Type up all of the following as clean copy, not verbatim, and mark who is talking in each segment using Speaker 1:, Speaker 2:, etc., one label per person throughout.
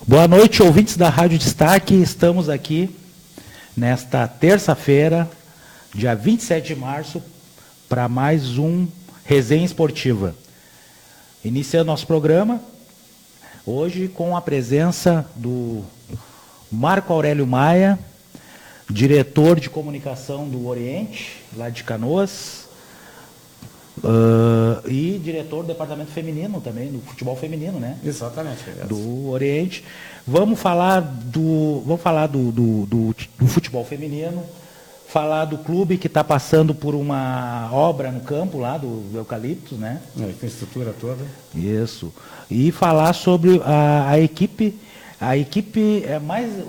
Speaker 1: Boa noite, ouvintes da Rádio Destaque. Estamos aqui nesta terça-feira, dia 27 de março, para mais um Resenha Esportiva. Iniciando nosso programa, hoje com a presença do Marco Aurélio Maia, diretor de comunicação do Oriente, lá de Canoas, e diretor do departamento feminino também, do futebol feminino, né?
Speaker 2: Exatamente.
Speaker 1: Do Oriente. Vamos falar do futebol feminino, falar do clube que está passando por uma obra no campo lá do Eucalipto, né?
Speaker 2: A infraestrutura toda.
Speaker 1: Isso. E falar sobre a equipe é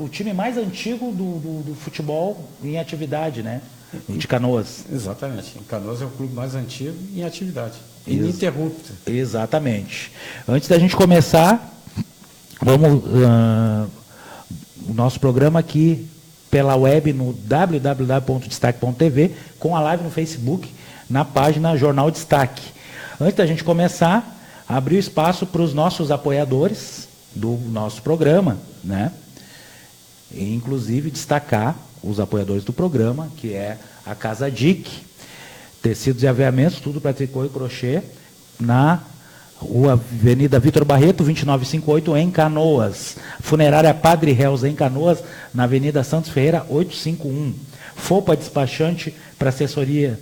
Speaker 1: o time mais antigo do futebol em atividade, né? De Canoas.
Speaker 2: Exatamente. Canoas é o clube mais antigo em atividade. Ininterrupta.
Speaker 1: Exatamente. Antes da gente começar, vamos o nosso programa aqui pela web no www.destaque.tv, com a live no Facebook, na página Jornal Destaque. Antes da gente começar, abrir o espaço para os nossos apoiadores do nosso programa, né? E, inclusive, destacar os apoiadores do programa, que é a Casa Dic, tecidos e aviamentos, tudo para tricô e crochê, na Rua Avenida Vitor Barreto, 2958, em Canoas. Funerária Padre Reus, em Canoas, na Avenida Santos Ferreira, 851. FOPA Despachante para assessoria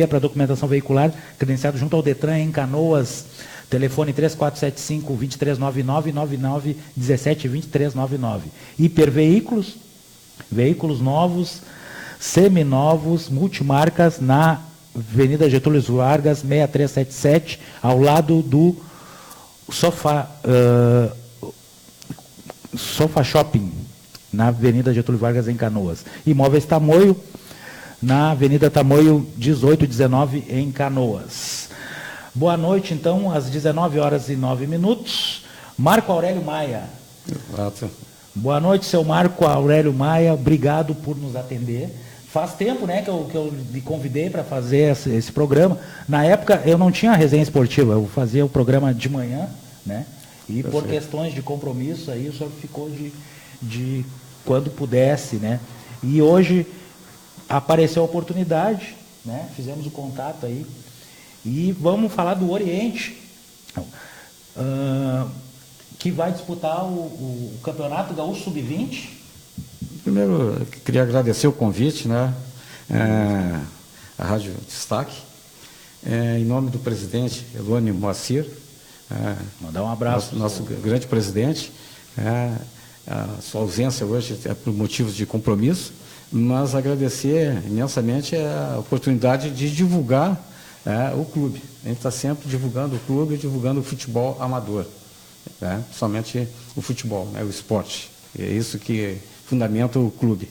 Speaker 1: para documentação veicular, credenciado junto ao Detran, em Canoas. Telefone 3475-2399, 9917-2399. Hiperveículos, veículos novos, seminovos, multimarcas, na Avenida Getúlio Vargas, 6377, ao lado do Sofa Shopping, na Avenida Getúlio Vargas, em Canoas. Imóveis Tamoio, na Avenida Tamoio, 1819, em Canoas. Boa noite, então, às 19h09. Marco Aurélio Maia.
Speaker 2: Exato.
Speaker 1: Boa noite, seu Marco Aurélio Maia. Obrigado por nos atender. Faz tempo, né, que eu lhe convidei para fazer esse programa. Na época, eu não tinha resenha esportiva, eu fazia o programa de manhã, né? E por questões de compromisso, aí o senhor ficou de quando pudesse, né? E hoje apareceu a oportunidade, né? Fizemos o contato aí. E vamos falar do Oriente, que vai disputar o Campeonato Gaúcho Sub-20.
Speaker 2: Primeiro, eu queria agradecer o convite, né? A Rádio Destaque, em nome do presidente Elone Moacir.
Speaker 1: Mandar um abraço.
Speaker 2: Nosso grande presidente. A sua ausência hoje é por motivos de compromisso, mas agradecer imensamente a oportunidade de divulgar o clube. A gente está sempre divulgando o clube, divulgando o futebol amador, né? Somente o futebol, né? O esporte. É isso que fundamenta o clube.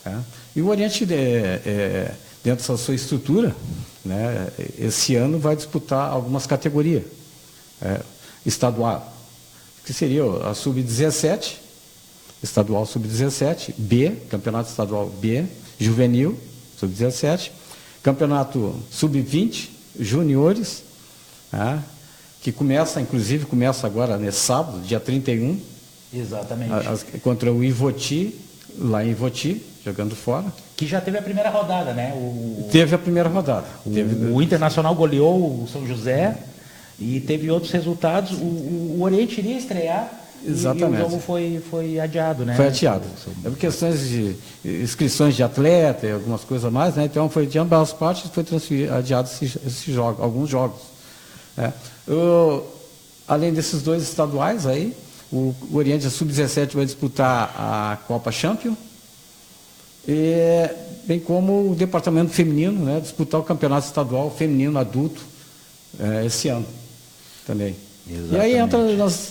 Speaker 2: Tá? E o Oriente, dentro da sua estrutura, né, esse ano vai disputar algumas categorias estadual, que seria a Sub-17, estadual Sub-17, B, Campeonato Estadual B, Juvenil, Sub-17, Campeonato Sub-20, Juniores, que inclusive começa agora nesse sábado, dia 31.
Speaker 1: Exatamente.
Speaker 2: Contra o Ivoti, lá em Ivoti, jogando fora.
Speaker 1: Que já teve a primeira rodada, né?
Speaker 2: Teve a primeira rodada.
Speaker 1: O Internacional goleou o São José e teve outros resultados. O Oriente iria estrear.
Speaker 2: Exatamente.
Speaker 1: E o jogo foi adiado, né?
Speaker 2: Foi adiado. É por questões de inscrições de atleta e algumas coisas a mais, né? Então foi de ambas as partes, foi adiado esse jogo, alguns jogos. Além desses dois estaduais aí, o Oriente Sub-17 vai disputar a Copa Champion, bem como o departamento feminino, né? Disputar o campeonato estadual feminino adulto esse ano também. Exatamente. E aí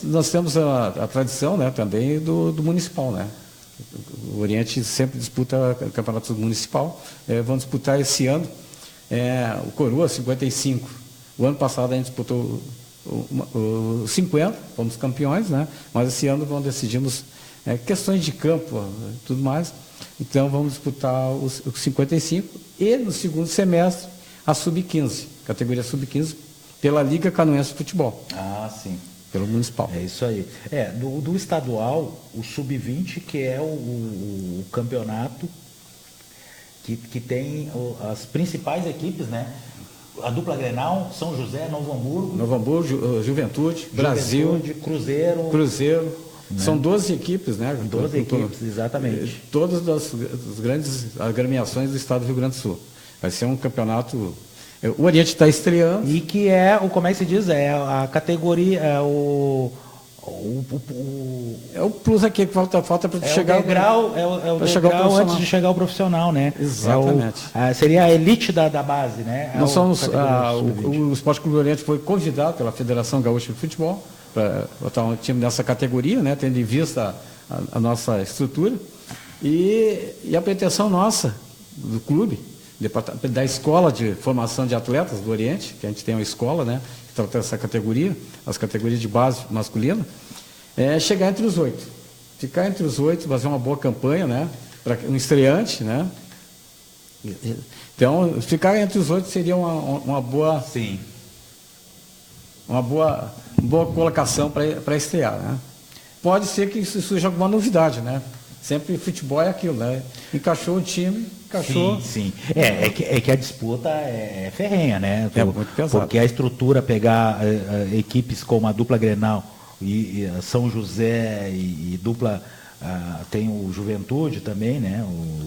Speaker 2: nós temos a tradição, né, também do municipal, né? O Oriente sempre disputa o campeonato municipal. Vamos disputar esse ano o Coroa 55. O ano passado a gente disputou o 50, fomos campeões, né? Mas esse ano decidimos questões de campo, tudo mais. Então vamos disputar o 55 e no segundo semestre a Sub-15, categoria Sub-15, pela Liga Canoense de Futebol.
Speaker 1: Ah, sim.
Speaker 2: pelo municipal.
Speaker 1: É isso aí. Do estadual, o sub-20, que é o campeonato que tem as principais equipes, né? A dupla Grenal, São José, Novo Hamburgo,
Speaker 2: Juventude, Brasil,
Speaker 1: Cruzeiro.
Speaker 2: Né? São 12 equipes, né?
Speaker 1: 12 equipes, exatamente.
Speaker 2: Todas as grandes agremiações do estado do Rio Grande do Sul. Vai ser um campeonato. O Oriente está estreando.
Speaker 1: E que como é que se diz? É a categoria, é o
Speaker 2: plus aqui que falta para chegar
Speaker 1: o degrau, é o degrau antes de chegar ao profissional, né?
Speaker 2: Exatamente.
Speaker 1: Seria a elite da base, né?
Speaker 2: Nós somos, o Esporte Clube Oriente foi convidado pela Federação Gaúcha de Futebol para botar um time nessa categoria, né? Tendo em vista a nossa estrutura. E a pretensão nossa, do clube, da Escola de Formação de Atletas do Oriente, que a gente tem uma escola, né, que trata essa categoria, as categorias de base masculina, é chegar entre os 8. Ficar entre os 8, fazer uma boa campanha, né, para um estreante, né. Então, ficar entre os 8 seria uma boa...
Speaker 1: Sim.
Speaker 2: Uma boa colocação para estrear, né. Pode ser que surja alguma novidade, né. Sempre futebol é aquilo, né? Encaixou o time, encaixou...
Speaker 1: Sim. É que a disputa é ferrenha, né?
Speaker 2: É muito pesado.
Speaker 1: Porque a estrutura, pegar equipes como a dupla Grenal e São José e dupla... tem o Juventude também, né?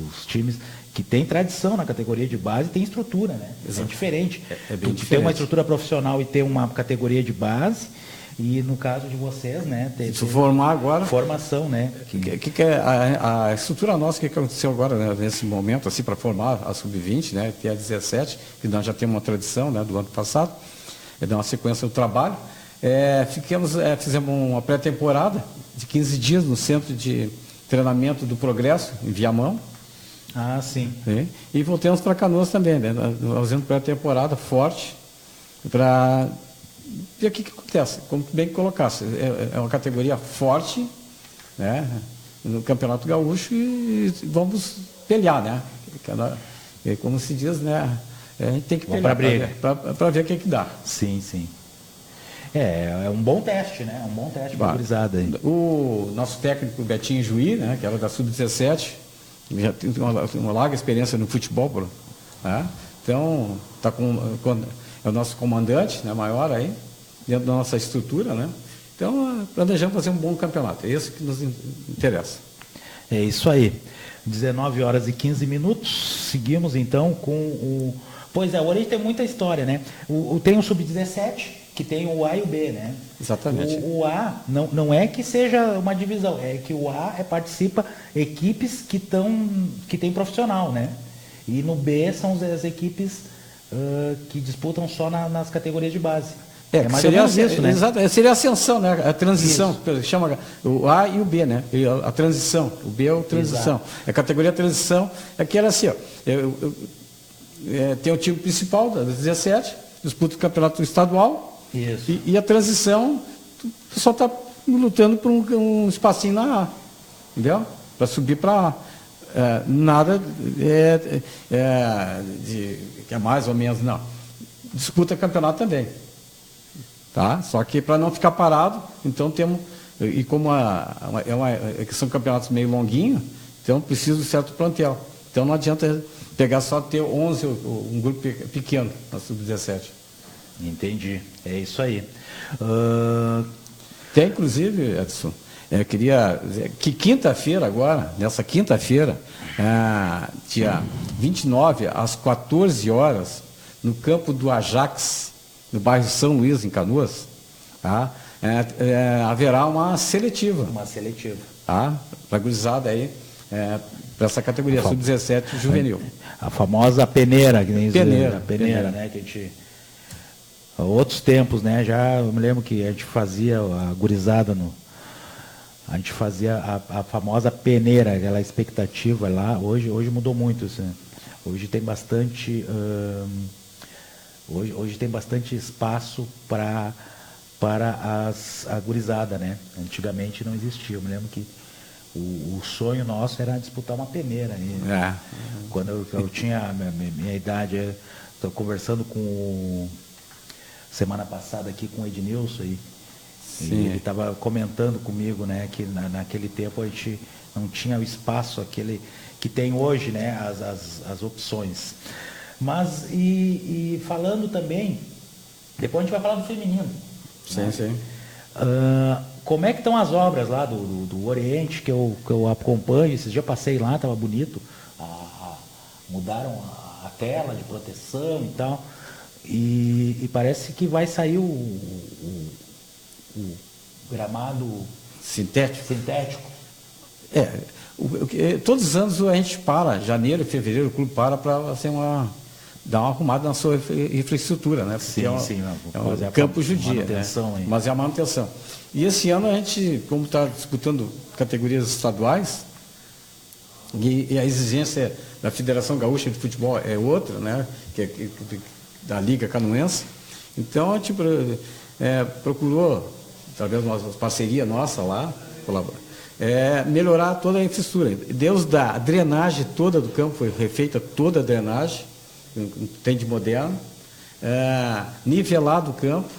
Speaker 1: Os times que têm tradição na categoria de base tem estrutura, né?
Speaker 2: Exato.
Speaker 1: É diferente.
Speaker 2: É bem diferente.
Speaker 1: Ter uma estrutura profissional e ter uma categoria de base... E no caso de vocês, né?
Speaker 2: Se formar agora...
Speaker 1: Formação, né?
Speaker 2: Que é a estrutura nossa, que aconteceu agora, né, nesse momento, assim, para formar a Sub-20, né? Tem a 17, que nós já temos uma tradição, né, do ano passado, dar uma sequência do trabalho. Fizemos uma pré-temporada de 15 dias no Centro de Treinamento do Progresso, em Viamão.
Speaker 1: Ah, sim.
Speaker 2: E voltamos para Canoas também, né? Fazendo pré-temporada forte, para... E o que acontece? Como bem que colocasse, é uma categoria forte, né, no Campeonato Gaúcho e vamos pelear, né? Como se diz, né? A gente tem que pelear para ver o que dá.
Speaker 1: Sim. É um bom teste, né? É um bom teste para a gurizada aí.
Speaker 2: O nosso técnico Betinho Juí, né, que era da Sub-17, já tem uma larga experiência no futebol, né? Então, é o nosso comandante, né, maior aí, dentro da nossa estrutura, né? Então, planejamos fazer um bom campeonato. É isso que nos interessa.
Speaker 1: É isso aí. 19h15. Seguimos, então, com o... Pois é, o Oriente tem muita história, né? Tem o Sub-17, que tem o A e o B, né?
Speaker 2: Exatamente.
Speaker 1: O A não é que seja uma divisão, é que o A participa equipes que tem profissional, né? E no B são as equipes... que disputam só nas categorias de base. Mais
Speaker 2: seria
Speaker 1: ou menos isso, né?
Speaker 2: Exato, seria a ascensão, né? A transição, chama o A e o B, né? A transição, o B é a transição. Exato. A categoria transição é que era assim, ó, tem o time principal da 17, disputa o campeonato estadual.
Speaker 1: Isso.
Speaker 2: E a transição, tu só está lutando por um espacinho na A, entendeu? Para subir para A. Nada que é mais ou menos, não. Disputa campeonato também. Tá? Só que para não ficar parado, então temos. E como são campeonatos meio longuinhos, então precisa de certo plantel. Então não adianta pegar só ter 11, um grupo pequeno na Sub-17.
Speaker 1: Entendi. É isso aí.
Speaker 2: Tem, inclusive, Edson. Eu queria dizer que quinta-feira agora, nessa quinta-feira, dia 29, às 14 horas, no campo do Ajax, no bairro São Luís, em Canoas, tá? Haverá uma seletiva.
Speaker 1: Uma seletiva.
Speaker 2: Tá? Para a gurizada aí, para essa categoria, Sub-17 juvenil.
Speaker 1: A famosa peneira.
Speaker 2: Peneira,
Speaker 1: né? Que a gente... Outros tempos, né? Já eu me lembro que a gente fazia a gurizada A gente fazia a famosa peneira, aquela expectativa lá. Hoje mudou muito isso, né? Hoje tem bastante hoje tem bastante espaço para a gurizada, né? Antigamente não existia. Eu me lembro que o sonho nosso era disputar uma peneira. Quando eu tinha a minha idade, estou conversando semana passada aqui com o Ednilson aí. E ele estava comentando comigo, né, que naquele tempo a gente não tinha o espaço aquele que tem hoje, né, as opções. Mas, e falando também, depois a gente vai falar do feminino.
Speaker 2: Sim,
Speaker 1: né?
Speaker 2: sim.
Speaker 1: Como é que estão as obras lá do Oriente, que eu acompanho? Esses dias eu passei lá, estava bonito. Mudaram a tela de proteção e tal. E parece que vai sair o gramado
Speaker 2: Sintético. Todos os anos a gente para, janeiro e fevereiro, o clube para assim, dar uma arrumada na sua infraestrutura, né? Porque é um campo judia, né? Mas é a manutenção. E esse ano a gente, como está disputando categorias estaduais, e a exigência da Federação Gaúcha de Futebol é outra, né? Da Liga Canoense, então a gente procurou, através de uma parceria nossa lá, melhorar toda a infraestrutura. Desde a drenagem toda do campo, foi refeita toda a drenagem, tem de moderno, nivelado o campo,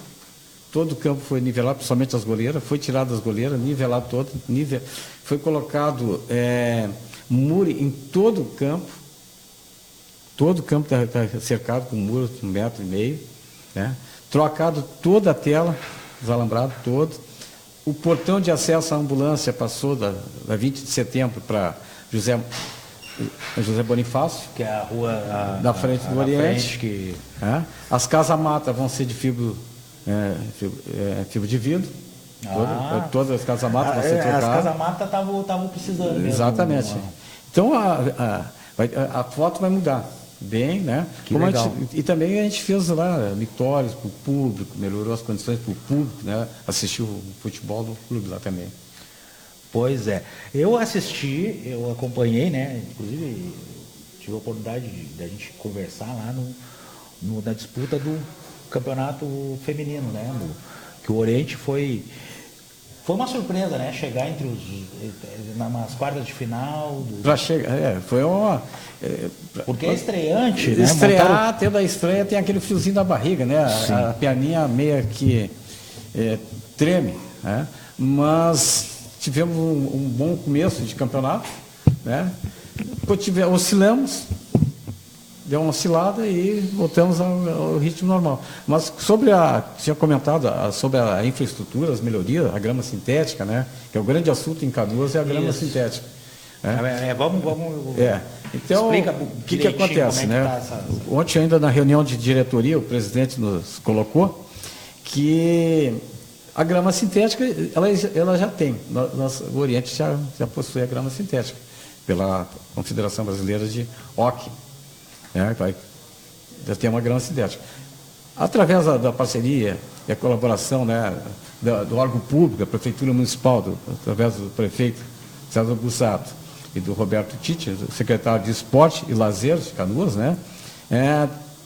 Speaker 2: todo o campo foi nivelado, principalmente as goleiras, foi tirado as goleiras, nivelado todo, foi colocado muro em todo o campo está cercado com muros de 1,5 metro, né? Trocado toda a tela, os alambrados todos. O portão de acesso à ambulância passou da 20 de setembro para José Bonifácio,
Speaker 1: que é a rua
Speaker 2: da frente do Oriente. As casas-mata vão ser de fibro de vidro. Todas as casas-mata vão ser trocadas.
Speaker 1: As casas-mata estavam precisando mesmo.
Speaker 2: Exatamente. Então a foto vai mudar. Bem, né? E também a gente fez lá mictórios para o público, melhorou as condições para o público, né? Assistiu o futebol do clube lá também.
Speaker 1: Pois é. Eu assisti, eu acompanhei, né? Inclusive tive a oportunidade de a gente conversar lá na disputa do campeonato feminino, né? Que o Oriente foi uma surpresa, né? Chegar nas quartas de final.
Speaker 2: Foi uma.
Speaker 1: Porque é estreante, né?
Speaker 2: Estrear, tendo a estreia, tem aquele friozinho na barriga, né? A perninha meio que treme, né? Mas tivemos um bom começo de campeonato, né? Oscilamos, deu uma oscilada e voltamos ao ritmo normal. Mas tinha comentado sobre a infraestrutura, as melhorias, a grama sintética, né? Que é o grande assunto em Canoas, é a grama sintética.
Speaker 1: Vamos.
Speaker 2: Então, o que acontece, né? Ontem, ainda na reunião de diretoria, o presidente nos colocou que a grama sintética, ela já tem. O Oriente já possui a grama sintética, pela Confederação Brasileira de Hockey. Já tem uma grama sintética. Através da parceria e a colaboração, né, do órgão público, da Prefeitura Municipal, através do prefeito César Bussato e do Roberto Tite, secretário de Esporte e Lazer de Canoas, né,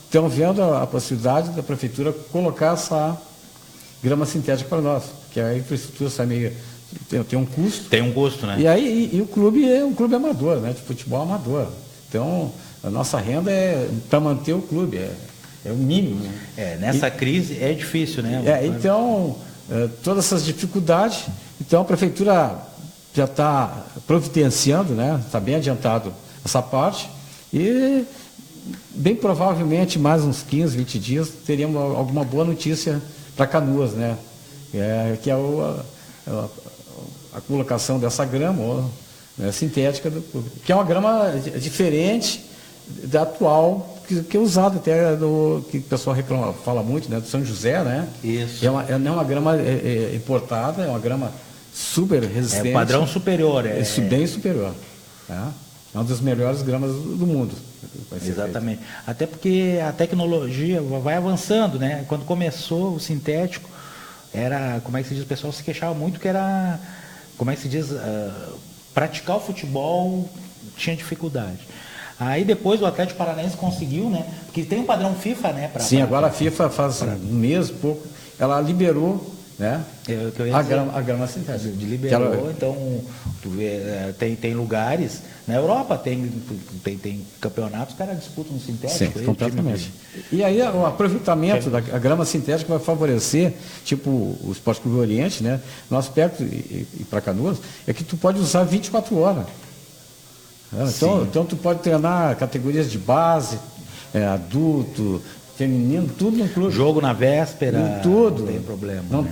Speaker 2: estão vendo a possibilidade da Prefeitura colocar essa grama sintética para nós, que a infraestrutura tem um custo. Tem um custo, né? E o clube é um clube amador, né, de futebol amador. Então, a nossa renda é para manter o clube, é o mínimo.
Speaker 1: Nessa crise é difícil, né?
Speaker 2: Então, todas essas dificuldades, então a Prefeitura já está providenciando, né? Está bem adiantado essa parte e bem provavelmente mais uns 15, 20 dias teríamos alguma boa notícia para Canoas, né? Que é a colocação dessa grama sintética, que é uma grama diferente da atual, que é usada até que o pessoal fala muito, né? Do São José, né?
Speaker 1: Isso.
Speaker 2: Não é uma grama importada, é uma grama super resistente.
Speaker 1: É padrão superior.
Speaker 2: Bem superior. É uma das melhores gramas do mundo.
Speaker 1: Exatamente. Até porque a tecnologia vai avançando, né? Quando começou o sintético, como é que se diz, o pessoal se queixava muito que era, como é que se diz, praticar o futebol tinha dificuldade. Aí depois o Atlético Paranaense conseguiu, né? Porque tem um padrão FIFA, né?
Speaker 2: Sim, agora a FIFA faz um mês, pouco, ela liberou né? A grama sintética.
Speaker 1: Liberou, então tu vê, tem lugares, na Europa tem campeonatos, os caras disputam no sintético.
Speaker 2: Sim, completamente. E aí o aproveitamento da grama sintética vai favorecer, tipo o Esporte Clube Oriente, né? No aspecto, e para Canoas, é que tu pode usar 24 horas. Então tu pode treinar categorias de base, adulto, feminino, tudo no clube.
Speaker 1: Jogo na véspera,
Speaker 2: tudo.
Speaker 1: Não tem problema.
Speaker 2: Não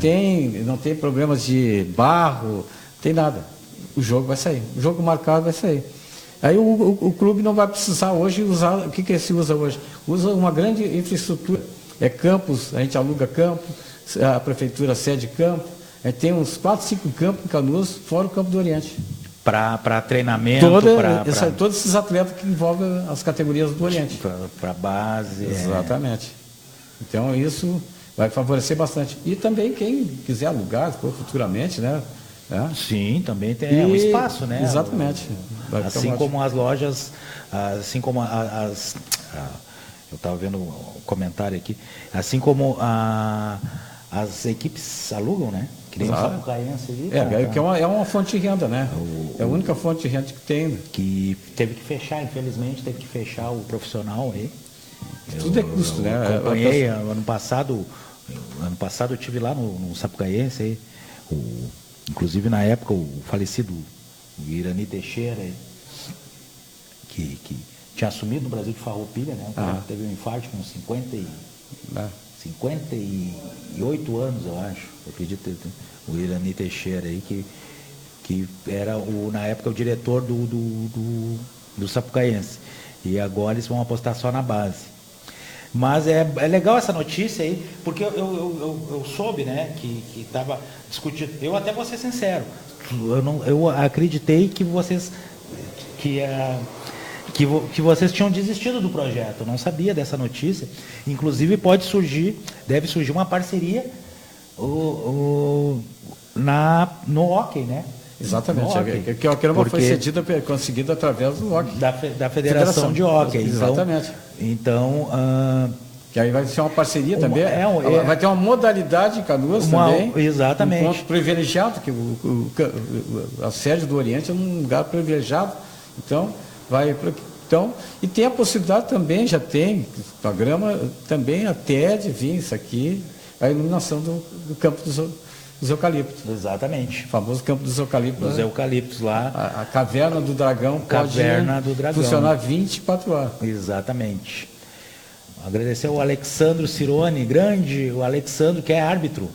Speaker 2: tem problemas de barro, tem nada. O jogo vai sair. O jogo marcado vai sair. Aí o clube não vai precisar hoje usar. O que se usa hoje? Usa uma grande infraestrutura. Campos, a gente aluga campo, a prefeitura cede campo. A gente tem uns 4, 5 campos em Canoas, fora o Campo do Oriente.
Speaker 1: Para treinamento,
Speaker 2: todos esses atletas que envolvem as categorias do Oriente.
Speaker 1: Para base.
Speaker 2: Exatamente. Então isso vai favorecer bastante. E também quem quiser alugar futuramente, né?
Speaker 1: Sim, também tem um espaço, né?
Speaker 2: Exatamente.
Speaker 1: Assim como as lojas, assim como eu estava vendo um comentário aqui, assim como as equipes alugam, né? Que nem o Sapucaense ali.
Speaker 2: Que é uma fonte de renda, né? É a única fonte de renda que tem. Né?
Speaker 1: Que teve que fechar, infelizmente, teve que fechar o profissional aí.
Speaker 2: Tudo é custo, né?
Speaker 1: Eu acompanhei ano passado eu estive lá no Sapucaense aí, inclusive na época o falecido Irani Teixeira, que tinha assumido no Brasil de Farroupilha, né? Teve um infarto com 58 anos, eu acho. Eu acredito, o Irani Teixeira aí, que era na época o diretor do Sapucaense. E agora eles vão apostar só na base. Mas é legal essa notícia aí, porque eu soube, né, que estava discutindo. Eu até vou ser sincero, eu acreditei que vocês vocês tinham desistido do projeto. Eu não sabia dessa notícia. Inclusive deve surgir uma parceria no hockey, né?
Speaker 2: Exatamente. Que a grama foi conseguida através do hockey.
Speaker 1: Da Federação de Hockey.
Speaker 2: Exatamente.
Speaker 1: Então,
Speaker 2: que aí vai ser uma parceria também. Vai ter uma modalidade em Canoas também.
Speaker 1: Exatamente.
Speaker 2: Um ponto privilegiado, que a sede do Oriente é um lugar privilegiado. Então, e tem a possibilidade também, já tem, a grama também até de vir isso aqui, a iluminação do campo dos eucaliptos.
Speaker 1: Exatamente.
Speaker 2: O famoso campo dos eucaliptos.
Speaker 1: Dos eucaliptos lá.
Speaker 2: A caverna do dragão pode funcionar 24 horas.
Speaker 1: Exatamente. Agradecer ao Alexandro Cirone, o Alexandro, que é árbitro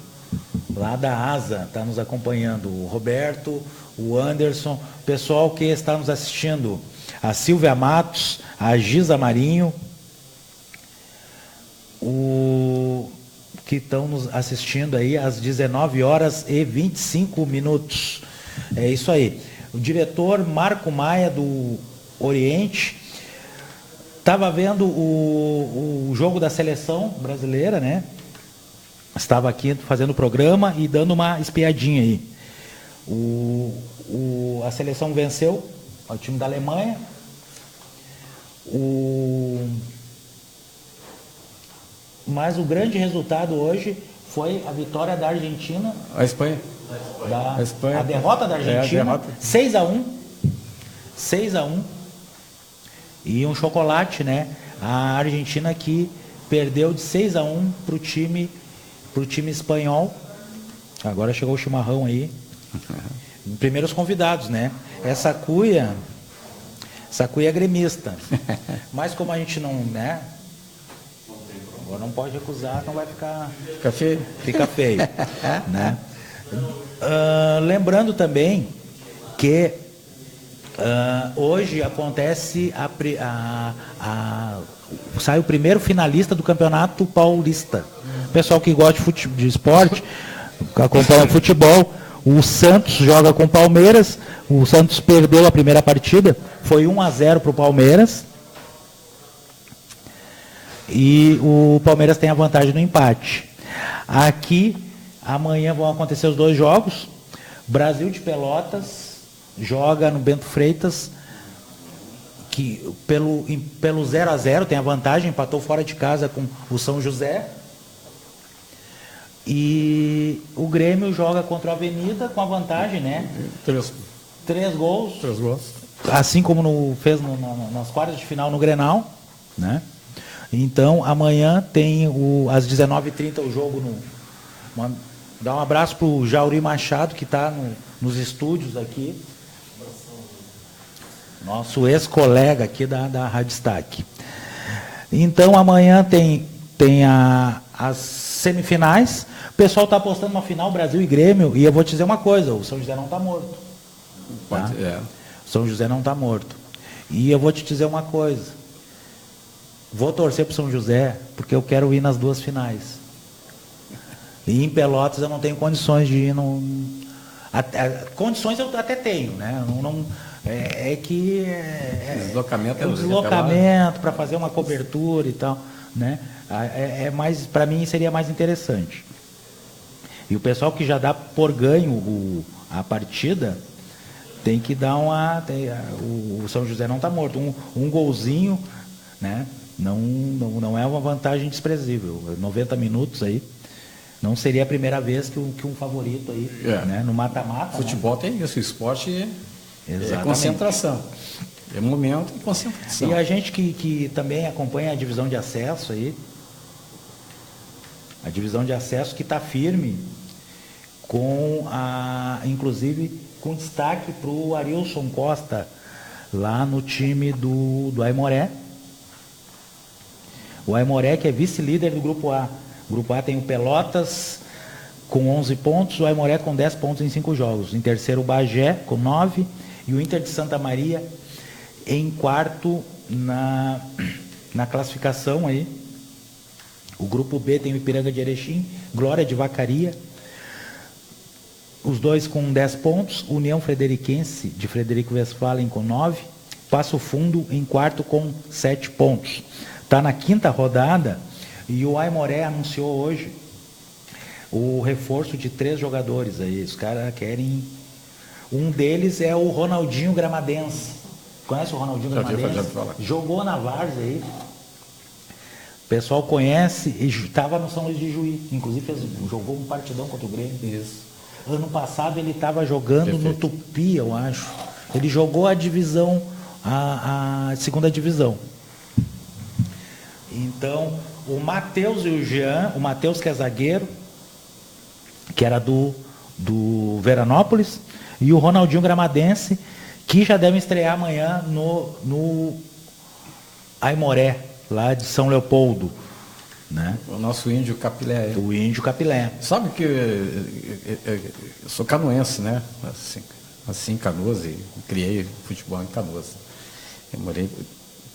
Speaker 1: lá da ASA, está nos acompanhando. O Roberto, o Anderson, o pessoal que está nos assistindo. A Silvia Matos, a Giza Marinho, que estão nos assistindo aí às 19h25. É isso aí. O diretor Marco Maia do Oriente estava vendo o jogo da seleção brasileira, né? Estava aqui fazendo o programa e dando uma espiadinha aí. A seleção venceu o time da Alemanha. Mas o grande resultado hoje foi a vitória da Argentina.
Speaker 2: A Espanha.
Speaker 1: A derrota da Argentina. 6-1. 6-1. E um chocolate, né? A Argentina que perdeu de 6-1 pro time espanhol. Agora chegou o chimarrão aí. Primeiros convidados, né? Essa cuia é gremista. Mas como a gente não, né? Agora não pode recusar, não vai ficar... Fica feio. Né? Lembrando também que hoje acontece sai o primeiro finalista do Campeonato Paulista. Pessoal que gosta de esporte, que acompanha futebol, o Santos joga com o Palmeiras. O Santos perdeu a primeira partida, foi 1-0 para o Palmeiras. E o Palmeiras tem a vantagem no empate. Aqui, amanhã vão acontecer os dois jogos. Brasil de Pelotas joga no Bento Freitas, que pelo 0-0 tem a vantagem, empatou fora de casa com o São José. E E o Grêmio joga contra a Avenida com a vantagem, né? 3 gols.
Speaker 2: 3 gols.
Speaker 1: Assim como fez nas quartas de final no Grenal, né? Então, amanhã tem às 19h30 o jogo dá um abraço para o Jauri Machado, que está nos estúdios aqui. Nosso ex-colega aqui da Rádio Destaque. Então, amanhã tem as semifinais. O pessoal está apostando uma final Brasil e Grêmio. E eu vou te dizer uma coisa, o São José não está morto. Tá? O São José não está morto. E eu vou te dizer uma coisa. Vou torcer para o São José, porque eu quero ir nas 2 finais. E em Pelotas eu não tenho condições de ir. Condições eu até tenho, né?
Speaker 2: Deslocamento
Speaker 1: o deslocamento para fazer uma cobertura e tal, né? Para mim seria mais interessante. E o pessoal que já dá por ganho a partida tem que dar o São José não está morto. Um golzinho, né? Não é uma vantagem desprezível. 90 minutos aí. Não seria a primeira vez que um favorito aí, né? No mata-mata.
Speaker 2: Futebol, né? Tem isso, o esporte é concentração. É momento e concentração.
Speaker 1: E a gente que também acompanha a divisão de acesso aí, a divisão de acesso que está firme, inclusive com destaque para o Arilson Costa, lá no time do Aimoré. O Aimoré, que é vice-líder do Grupo A. O Grupo A tem o Pelotas com 11 pontos, o Aimoré com 10 pontos em 5 jogos. Em terceiro, o Bagé com 9 e o Inter de Santa Maria em quarto na classificação aí. O Grupo B tem o Ipiranga de Erechim, Glória de Vacaria, os dois com 10 pontos, União Frederiquense de Frederico Westphalen com 9, Passo Fundo em quarto com 7 pontos. Está na 5ª rodada. E o Aimoré anunciou hoje o reforço de 3 jogadores aí. Os caras querem... Um deles é o Ronaldinho Gramadense. Conhece o Ronaldinho Gramadense? Jogou na Várzea aí. O pessoal conhece e estava no São Luís de Juí. Inclusive jogou um partidão contra o Grêmio.
Speaker 2: Isso.
Speaker 1: Ano passado ele estava jogando no Tupi, eu acho. Ele jogou a divisão, a 2ª divisão. Então... O Matheus e o Jean, o Matheus que é zagueiro, que era do Veranópolis, e o Ronaldinho Gramadense, que já devem estrear amanhã no Aimoré, lá de São Leopoldo. Né?
Speaker 2: O nosso índio Capilé.
Speaker 1: O índio Capilé.
Speaker 2: Sabe que eu sou canoense, né? Assim em Canoas, e criei futebol em Canoas. Eu morei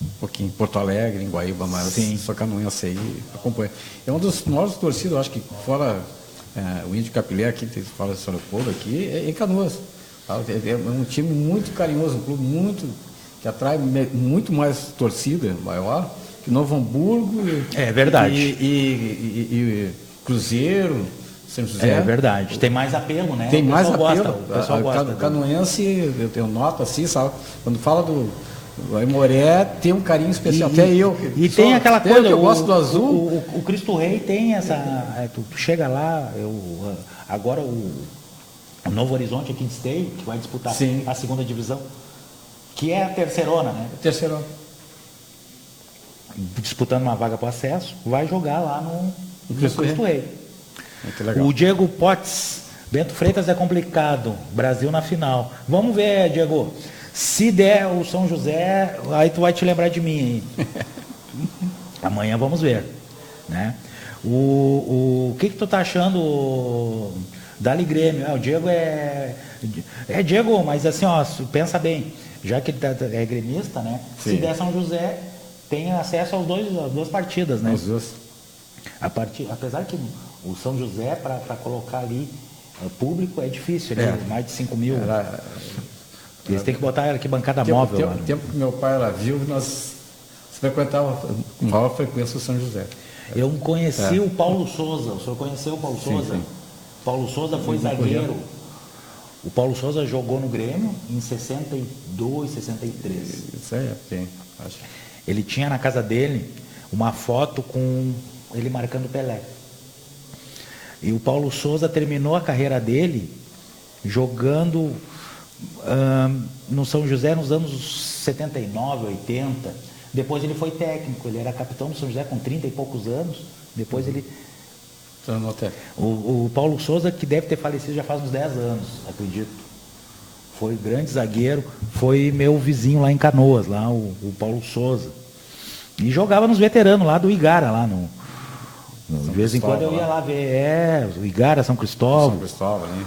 Speaker 2: um pouquinho em Porto Alegre, em Guaíba, mas
Speaker 1: sim,
Speaker 2: sou canoense aí, acompanho. É um dos maiores torcidos, acho que fora o Índio Capilé, aqui, fora de São Leopoldo, aqui, é em Canoas. É um time muito carinhoso, um clube que atrai muito mais torcida, maior, que Novo Hamburgo.
Speaker 1: É verdade.
Speaker 2: E Cruzeiro, São José.
Speaker 1: É verdade. Tem mais apelo, né?
Speaker 2: Tem mais apelo.
Speaker 1: O pessoal gosta.
Speaker 2: Canoense, eu noto assim, sabe? Quando fala do Aimoré, tem um carinho especial. Até eu.
Speaker 1: E tem aquela coisa,
Speaker 2: eu gosto do azul.
Speaker 1: O Cristo Rei tem essa. Tu chega lá, agora o Novo Horizonte aqui em Esteio, que vai disputar
Speaker 2: sim,
Speaker 1: a 2ª divisão, que é a terceirona, né?
Speaker 2: Terceirona.
Speaker 1: Disputando uma vaga para o acesso, vai jogar lá no Cristo Rei.
Speaker 2: Legal.
Speaker 1: O Diego Potts, Bento Freitas é complicado, Brasil na final. Vamos ver, Diego. Se der o São José, aí tu vai te lembrar de mim. Amanhã vamos ver. Né? O que tu tá achando Dali Grêmio? O Diego é Diego, mas assim, ó, pensa bem. Já que ele é gremista, né? Sim. Se der São José, tem acesso às 2 partidas, né?
Speaker 2: As 2.
Speaker 1: Apesar que o São José, para colocar ali público, é difícil, mais de 5 mil. Eles têm que botar arquibancada móvel.
Speaker 2: O tempo que meu pai era vivo, nós frequentávamos com maior frequência o São José.
Speaker 1: Eu conheci o Paulo Souza. O senhor conheceu o Paulo Souza? Sim. Paulo Souza foi zagueiro. O Paulo Souza jogou no Grêmio em 62, 63.
Speaker 2: Isso aí, tem. Acho.
Speaker 1: Ele tinha na casa dele uma foto com ele marcando Pelé. E o Paulo Souza terminou a carreira dele jogando no São José nos anos 79, 80. Depois ele foi técnico, ele era capitão do São José com 30 e poucos anos. Depois ele... O Paulo Souza, que deve ter falecido já faz uns 10 anos, acredito. Foi grande zagueiro, foi meu vizinho lá em Canoas, lá o Paulo Souza. E jogava nos veteranos lá do Igara, lá no... De vez em quando eu ia lá ver, o Igara, São Cristóvão.
Speaker 2: Né?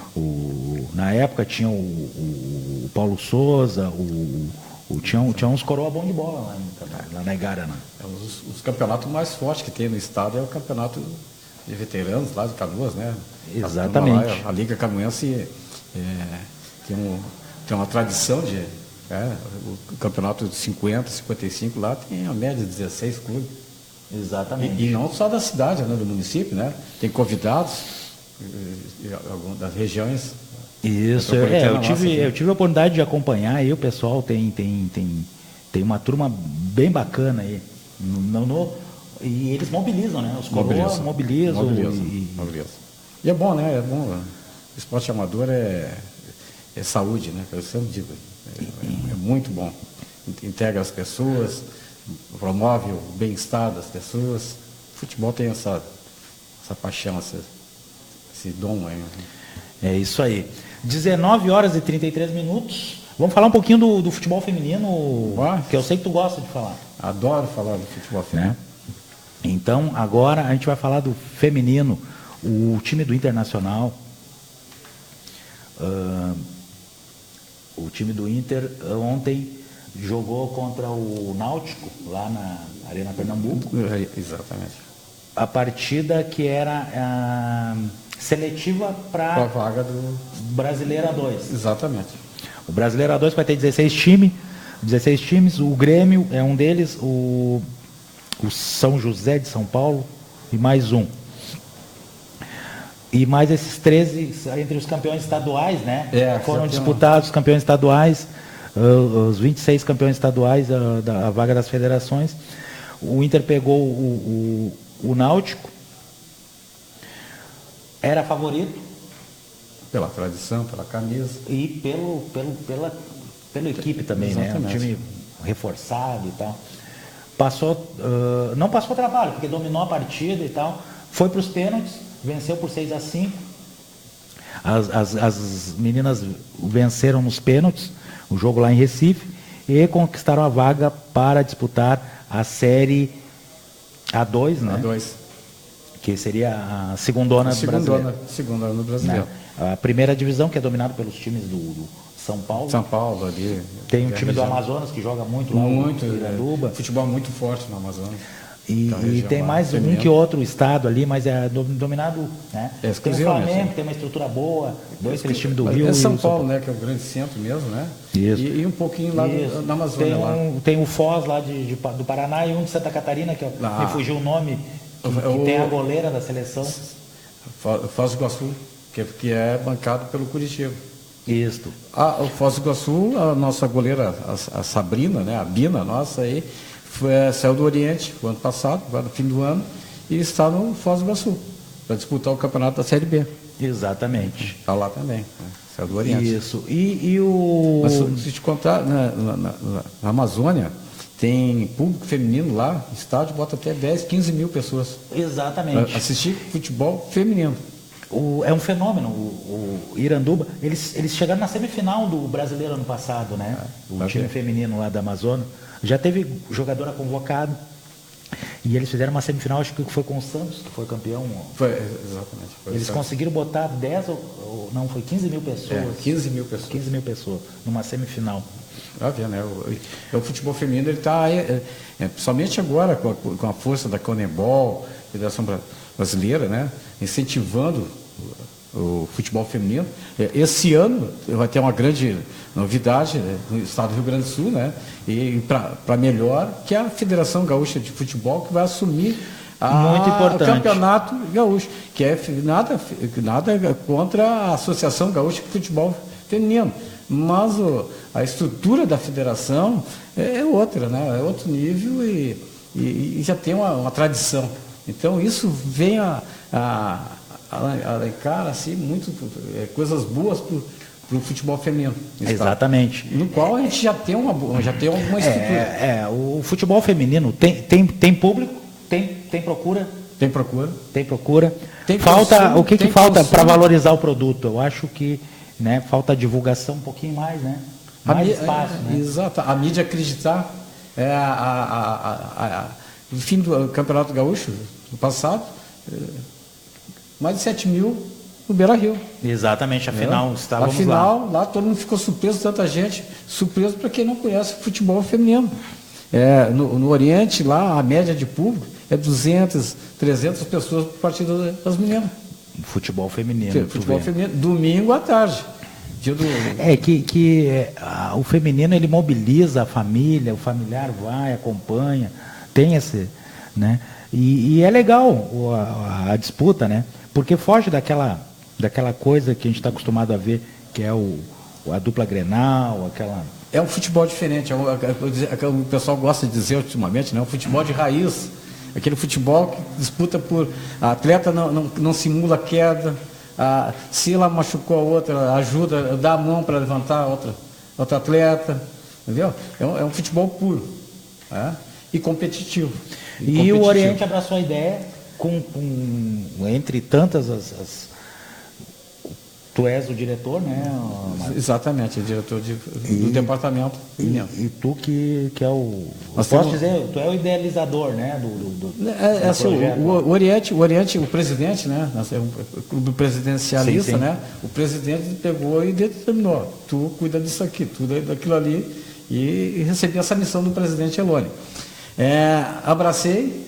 Speaker 1: Na época tinha o Paulo Souza, tinha uns coroa bom de bola lá na Igara. Né?
Speaker 2: Os campeonatos mais fortes que tem no estado é o campeonato de veteranos lá de Canoas, né?
Speaker 1: Exatamente.
Speaker 2: A Liga Canoense tem uma tradição de... o campeonato de 50, 55 lá tem a média de 16 clubes.
Speaker 1: Exatamente.
Speaker 2: E não só da cidade, né, do município, né? Tem convidados das regiões.
Speaker 1: Isso, eu tive a oportunidade de acompanhar aí, o pessoal tem uma turma bem bacana aí. E eles mobilizam, né? Os coroas mobilizam.
Speaker 2: E é bom, né? É bom. O esporte amador é saúde, né? Eu sempre digo. É muito bom. Integra as pessoas, promove o bem-estar das pessoas. O futebol tem essa paixão, esse dom aí.
Speaker 1: É isso aí. 19 horas e 33 minutos. Vamos falar um pouquinho do futebol feminino, que eu sei que tu gosta de falar.
Speaker 2: Adoro falar do futebol feminino.
Speaker 1: Né? Então, agora a gente vai falar do feminino. O time do Internacional, o time do Inter ontem jogou contra o Náutico, lá na Arena Pernambuco.
Speaker 2: Exatamente.
Speaker 1: A partida que era seletiva para
Speaker 2: a vaga do
Speaker 1: Brasileira 2.
Speaker 2: Exatamente.
Speaker 1: O Brasileira 2 vai ter 16 times, o Grêmio é um deles, o São José de São Paulo e mais um. E mais esses 13 entre os campeões estaduais, né? Foram disputados os campeões estaduais, os 26 campeões estaduais, a vaga das federações. O Inter pegou o Náutico, era favorito.
Speaker 2: Pela tradição, pela camisa.
Speaker 1: E pela equipe também, exatamente, né? Um time reforçado e tal. Não passou trabalho, porque dominou a partida e tal. Foi para os pênaltis, venceu por 6-5. As meninas venceram nos pênaltis, o jogo lá em Recife, e conquistaram a vaga para disputar a Série A2, né?
Speaker 2: A2.
Speaker 1: Que seria a segundona brasileira.
Speaker 2: Segundona no brasileiro.
Speaker 1: A primeira divisão, que é dominada pelos times do São Paulo.
Speaker 2: São Paulo ali.
Speaker 1: Tem o time do Amazonas, que joga muito lá,
Speaker 2: muito,
Speaker 1: o Iranduba.
Speaker 2: Futebol muito forte no Amazonas.
Speaker 1: E tem mais um que outro estado ali, mas é dominado, né? Tem o Flamengo, tem uma estrutura boa, 2, 3 times do Rio.
Speaker 2: É São Paulo, né? Que é o grande centro mesmo, né?
Speaker 1: Isso.
Speaker 2: E um pouquinho lá na Amazônia.
Speaker 1: Tem o Foz lá do Paraná e um de Santa Catarina, que me fugiu o nome, que tem a goleira da seleção.
Speaker 2: Foz do Iguaçu, que é bancado pelo Curitiba.
Speaker 1: Isso.
Speaker 2: O Foz do Iguaçu, a nossa goleira, a Sabrina, né? A Bina, nossa aí, saiu do Oriente o ano passado, no fim do ano, e está no Foz do Iguaçu, para disputar o campeonato da Série B.
Speaker 1: Exatamente.
Speaker 2: Está lá também, né? Saiu do Oriente.
Speaker 1: Isso.
Speaker 2: Mas se te contar, na Amazônia, tem público feminino lá, estádio bota até 10, 15 mil pessoas.
Speaker 1: Exatamente.
Speaker 2: Assistir futebol feminino.
Speaker 1: É um fenômeno. O Iranduba, eles chegaram na semifinal do Brasileiro ano passado, né? O time feminino lá da Amazônia. Já teve jogadora convocada. E eles fizeram uma semifinal, acho que foi com o Santos, que foi campeão.
Speaker 2: Exatamente.
Speaker 1: Eles conseguiram botar 10 não, foi 15 mil pessoas.
Speaker 2: 15 mil pessoas.
Speaker 1: 15 mil pessoas numa semifinal.
Speaker 2: Né? O futebol feminino, ele está somente agora, com a força da CONMEBOL, Federação Brasileira, né? Incentivando o futebol feminino. Esse ano vai ter uma grande novidade, né, no estado do Rio Grande do Sul, né? E para melhor, que é a Federação Gaúcha de Futebol, que vai assumir o Campeonato Gaúcho, que é nada contra a Associação Gaúcha de Futebol Feminino. Mas a estrutura da federação é outra, né? É outro nível e já tem uma tradição. Então, isso vem a alencar assim, coisas boas para o futebol feminino.
Speaker 1: Exatamente.
Speaker 2: No qual a gente já tem alguma estrutura.
Speaker 1: O futebol feminino tem público, tem procura.
Speaker 2: Tem procura.
Speaker 1: Tem procura.
Speaker 2: Tem
Speaker 1: falta
Speaker 2: consumo,
Speaker 1: o que
Speaker 2: tem
Speaker 1: falta
Speaker 2: consumo.
Speaker 1: para valorizar o produto? Eu acho que, né, falta divulgação um pouquinho mais, né? Mais espaço, né?
Speaker 2: Exato. A mídia acreditar. No fim do Campeonato Gaúcho, no passado, mais de 7 mil no Beira-Rio.
Speaker 1: Exatamente, afinal estávamos
Speaker 2: lá todo mundo ficou surpreso, tanta gente, surpreso para quem não conhece futebol feminino. No Oriente, lá, a média de público é 200, 300 pessoas por partida das meninas.
Speaker 1: Futebol feminino.
Speaker 2: Futebol feminino, domingo à tarde.
Speaker 1: O feminino ele mobiliza a família, o familiar vai, acompanha, tem esse, né? E é legal a disputa, né? Porque foge daquela coisa que a gente está acostumado a ver, que é a dupla Grenal, aquela...
Speaker 2: É um futebol diferente, o pessoal gosta de dizer ultimamente, né? Um futebol de raiz, aquele futebol que disputa por... A atleta não simula queda, se ela machucou a outra, ajuda, dá a mão para levantar outra atleta, entendeu? É um futebol puro, e competitivo.
Speaker 1: E o Oriente abraçou a ideia entre tantas tu és o diretor, né?
Speaker 2: Exatamente, o diretor do departamento.
Speaker 1: E tu que é o... Posso dizer, tu é o idealizador, né? Do projeto.
Speaker 2: O Oriente, o presidente, né? É um clube presidencialista, sim. Né? O presidente pegou e determinou, tu cuida disso aqui, tu daquilo ali, e recebi essa missão do presidente Elone. Abracei,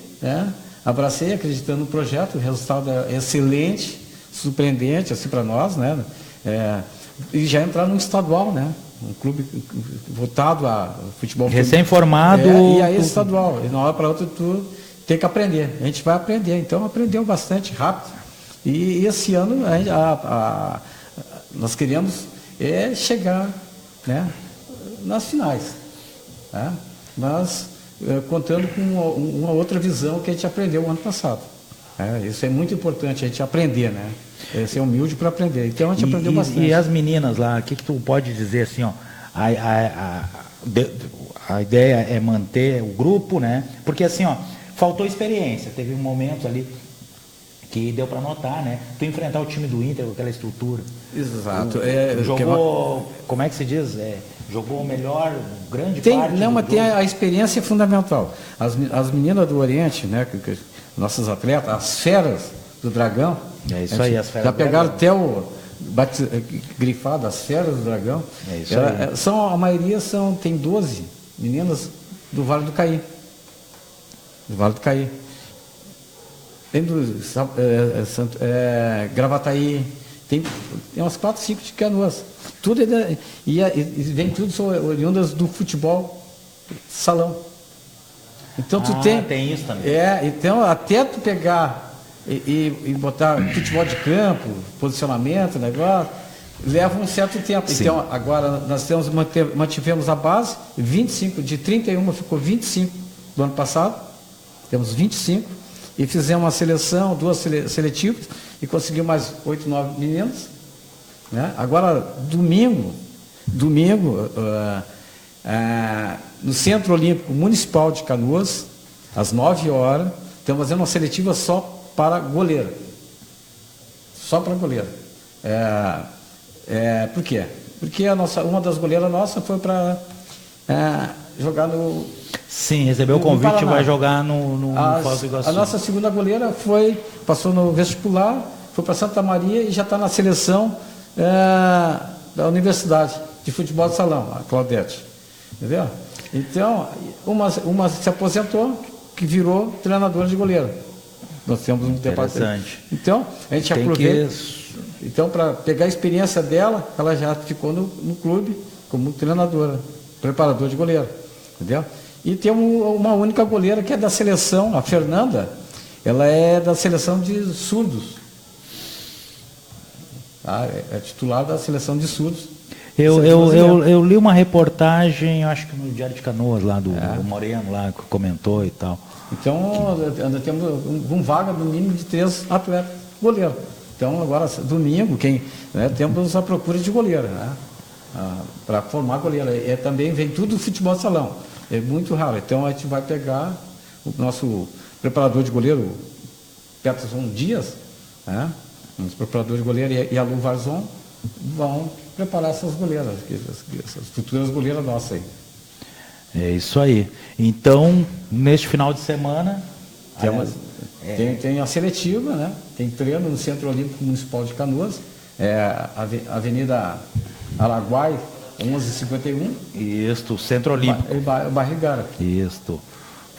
Speaker 2: acreditando no projeto, o resultado é excelente, surpreendente assim para nós, né? E já entrar no estadual, né? Um clube voltado a futebol
Speaker 1: recém-formado.
Speaker 2: E aí estadual. E de uma hora para outra tu tem que aprender. A gente vai aprender. Então aprendeu bastante rápido. E esse ano nós queremos chegar, né, nas finais, né? Mas contando com uma outra visão que a gente aprendeu o ano passado. Isso é muito importante, a gente aprender, né? Ser humilde para aprender. Então a gente aprendeu bastante.
Speaker 1: E as meninas lá, o que tu pode dizer assim, ó? A ideia é manter o grupo, né? Porque assim, ó, faltou experiência. Teve um momento ali que deu para notar, né? Tu enfrentar o time do Inter com aquela estrutura.
Speaker 2: Exato.
Speaker 1: Jogou, como é que se diz? Jogou o melhor, grande parte.
Speaker 2: Não, mas tem a experiência fundamental. As meninas do Oriente, né? Nossos atletas, as feras do Dragão.
Speaker 1: É isso aí, as feras.
Speaker 2: Já pegaram até grifado, as feras do Dragão.
Speaker 1: É isso aí.
Speaker 2: A maioria tem 12 meninas do Vale do Caí. Do Vale do Caí. Tem do Gravataí, tem umas 4, 5 de Canoas. Tudo e vem tudo são oriundas do futebol salão. Então tu
Speaker 1: tem isso também.
Speaker 2: Então até tu pegar e botar futebol de campo, posicionamento, negócio, leva um certo tempo.
Speaker 1: Sim.
Speaker 2: Então agora nós mantivemos a base, 25, de 31 ficou 25 do ano passado, temos 25, e fizemos uma seleção, 2 seletivas, e conseguimos mais 8, 9 meninos. Né? Agora, domingo, no Centro Olímpico Municipal de Canoas, às 9 horas, estamos fazendo uma seletiva só para goleira. Só para goleira. Por quê? Porque uma das goleiras nossas foi para jogar no...
Speaker 1: Sim, recebeu o convite e vai jogar no Foz do Iguaçu.
Speaker 2: A nossa segunda goleira passou no vestibular, foi para Santa Maria e já está na seleção da Universidade de Futebol de Salão, a Claudete. Entendeu? Então, uma se aposentou, que virou treinadora de goleiro. Nós temos um departamento. Então, a gente aproveita. Então, para pegar a experiência dela, ela já ficou no clube como treinadora, preparadora de goleiro. Entendeu? E temos uma única goleira que é da seleção, a Fernanda, ela é da seleção de surdos. É titular da seleção de surdos.
Speaker 1: Eu li uma reportagem, acho que no Diário de Canoas, lá do Moreno, lá, que comentou e tal.
Speaker 2: Então, nós temos uma vaga no mínimo de 3 atletas goleiros. Então, agora, domingo, temos a procura de goleiro, né? Para formar goleiro. Também vem tudo do futebol salão. É muito raro. Então, a gente vai pegar o nosso preparador de goleiro, Peterson Dias, né? Nosso preparador de goleiro e a Lu Varzon vão preparar essas goleiras, essas futuras goleiras nossas aí.
Speaker 1: É isso aí. Então, neste final de semana...
Speaker 2: Tem a seletiva, né? Tem treino no Centro Olímpico Municipal de Canoas, Avenida Araguai, 1151.
Speaker 1: Isso, Centro Olímpico.
Speaker 2: Bairro Igara.
Speaker 1: Isso.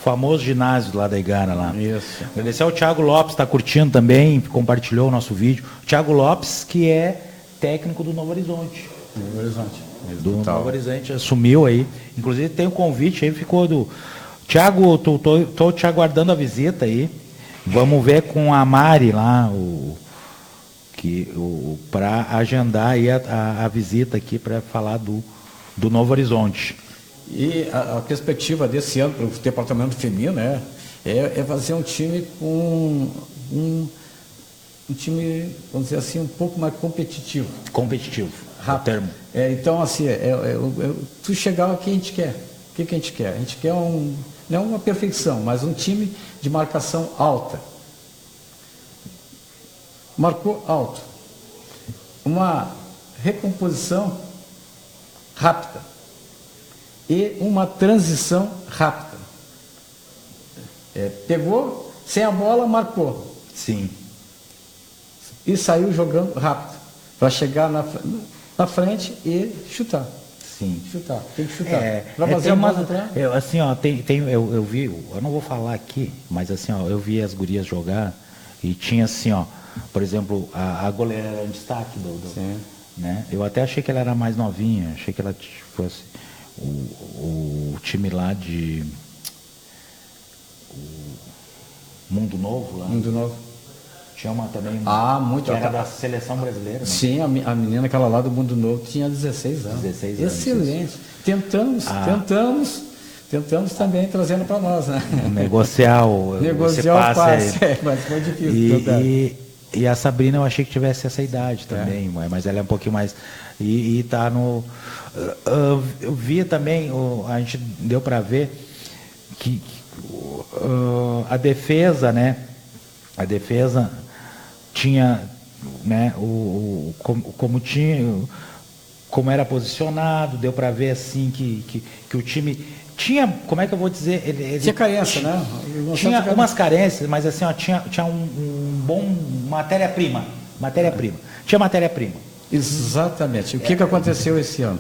Speaker 1: Famoso ginásio lá da Igara. Lá.
Speaker 2: Isso.
Speaker 1: Agradecer ao Thiago Lopes, está curtindo também, compartilhou o nosso vídeo. Thiago Lopes, que é técnico do Novo Horizonte.
Speaker 2: Novo Horizonte.
Speaker 1: Do Novo Horizonte, assumiu aí. Inclusive tem um convite aí, ficou do... Thiago, estou te aguardando a visita aí. Vamos ver com a Mari lá, para agendar aí a visita aqui para falar do Novo Horizonte.
Speaker 2: E a perspectiva desse ano para o departamento feminino é fazer um time com um time, vamos dizer assim, um pouco mais competitivo.
Speaker 1: Competitivo, rápido. Termo.
Speaker 2: Então, assim, tu chegar ao que a gente quer. O que a gente quer? A gente quer não uma perfeição, mas um time de marcação alta. Marcou alto. Uma recomposição rápida. E uma transição rápida. Pegou, sem a bola, marcou.
Speaker 1: Sim.
Speaker 2: E saiu jogando rápido. Para chegar na frente e chutar.
Speaker 1: Sim.
Speaker 2: Chutar, tem que chutar. Para fazer a bola entrar.
Speaker 1: Assim, ó, eu vi, eu não vou falar aqui, mas assim, ó, eu vi as gurias jogar e tinha assim, ó, por exemplo, a goleira era um destaque
Speaker 2: Sim.
Speaker 1: né? Eu até achei que ela era mais novinha, achei que ela fosse o time lá de Mundo Novo lá.
Speaker 2: Mundo Novo.
Speaker 1: Tinha uma também,
Speaker 2: muito
Speaker 1: que era da seleção brasileira. Né?
Speaker 2: Sim, a menina aquela lá do Mundo Novo tinha 16 anos.
Speaker 1: 16 anos.
Speaker 2: Excelente. Tentamos também trazendo para nós, né?
Speaker 1: Negociar o passe.
Speaker 2: Mas foi difícil.
Speaker 1: E a Sabrina eu achei que tivesse essa idade também, mas ela é um pouquinho mais... E está no... eu vi também, a gente deu para ver que a defesa, né? A defesa tinha, né, como era posicionado, deu para ver assim que o time tinha, como é que eu vou dizer,
Speaker 2: tinha carência, né?
Speaker 1: Tinha umas carências, mas assim, ó, tinha um bom matéria-prima. Tinha matéria-prima.
Speaker 2: Exatamente. O que aconteceu esse ano?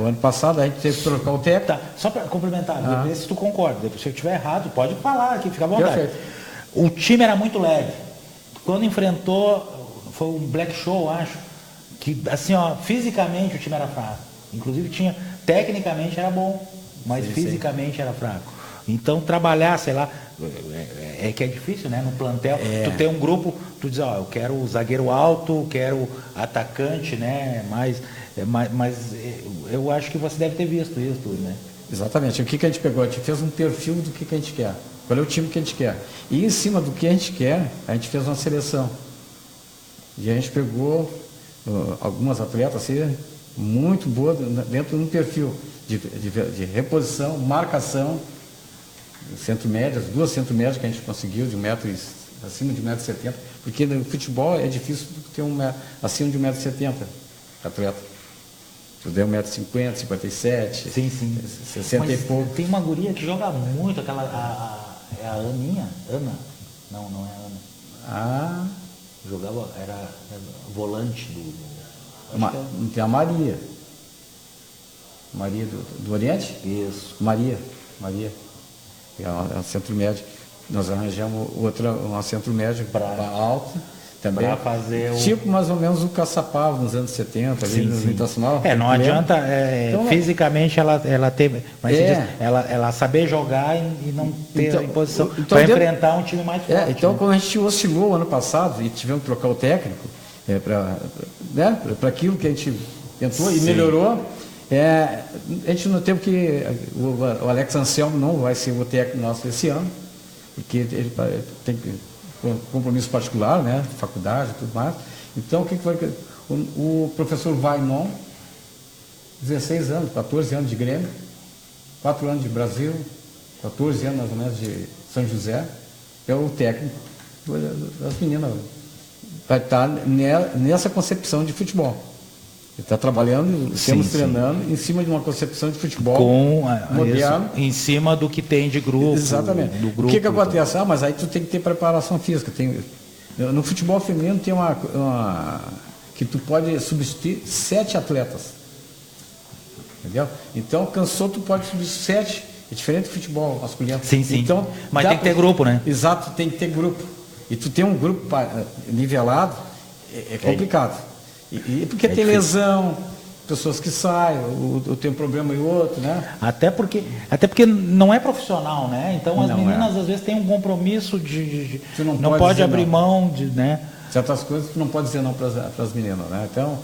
Speaker 2: O ano passado a gente teve que trocar o técnico.
Speaker 1: Tá, só para complementar, se tu concorda, depois se eu estiver errado, pode falar aqui, fica à vontade.
Speaker 2: Perfeito.
Speaker 1: O time era muito leve. Quando enfrentou, foi um black show, acho, que assim, ó, fisicamente o time era fraco. Inclusive tecnicamente era bom, mas fisicamente era fraco. Então trabalhar, sei lá, que é difícil, né? No plantel, tu tem um grupo, tu diz, ó, eu quero o zagueiro alto, quero atacante, né? Mas eu acho que você deve ter visto isso tudo, né?
Speaker 2: Exatamente. O que a gente pegou? A gente fez um perfil do que a gente quer. Qual é o time que a gente quer? E em cima do que a gente quer, a gente fez uma seleção. E a gente pegou algumas atletas assim, muito boas dentro de um perfil de reposição, marcação, centro médio, as duas centro médias que a gente conseguiu, acima de 1,70 m, porque no futebol é difícil ter acima de 1,70 m atleta. Tu deu 1,50 m, 57,
Speaker 1: sim.
Speaker 2: 60 e pouco.
Speaker 1: Tem uma guria que joga muito, é a Aninha? Ana? Não é a Ana. Jogava, era volante
Speaker 2: tem a Maria. Maria do Oriente?
Speaker 1: Isso.
Speaker 2: Maria. É a centro médio. Nós arranjamos uma centro médio para alta. Também
Speaker 1: para fazer
Speaker 2: tipo mais ou menos o Caçapava nos anos 70, ali no Internacional.
Speaker 1: Não adianta, então, fisicamente ela teve, mas ela saber jogar e não ter a imposição para enfrentar um time mais forte.
Speaker 2: Então, quando a gente oscilou ano passado e tivemos que trocar o técnico, para aquilo que a gente tentou e melhorou, a gente não teve que... O Alex Anselmo não vai ser o técnico nosso esse ano, porque ele tem que compromisso particular, né? Faculdade e tudo mais. Então, o que vai... O professor Vainon, 16 anos, 14 anos de Grêmio, 4 anos de Brasil, 14 anos mais ou menos de São José, é o técnico das meninas. Vai estar nessa concepção de futebol. Ele está trabalhando, estamos treinando em cima de uma concepção de futebol moderno.
Speaker 1: Em cima do que tem de grupo.
Speaker 2: Exatamente.
Speaker 1: Do grupo,
Speaker 2: o que acontece? Mas aí tu tem que ter preparação física. No futebol feminino tem que tu pode substituir 7 atletas. Entendeu? Então, cansou, tu pode substituir 7. É diferente do futebol masculino.
Speaker 1: Sim.
Speaker 2: Então,
Speaker 1: mas tem que ter grupo, né?
Speaker 2: Exato, tem que ter grupo. E tu tem um grupo nivelado, é complicado. E porque tem lesão, pessoas que saem, ou tem um problema e outro, né?
Speaker 1: Até porque não é profissional, né? Então as meninas às vezes têm um compromisso de não pode abrir mão de, né?
Speaker 2: Certas coisas tu não pode dizer não para as meninas, né? Então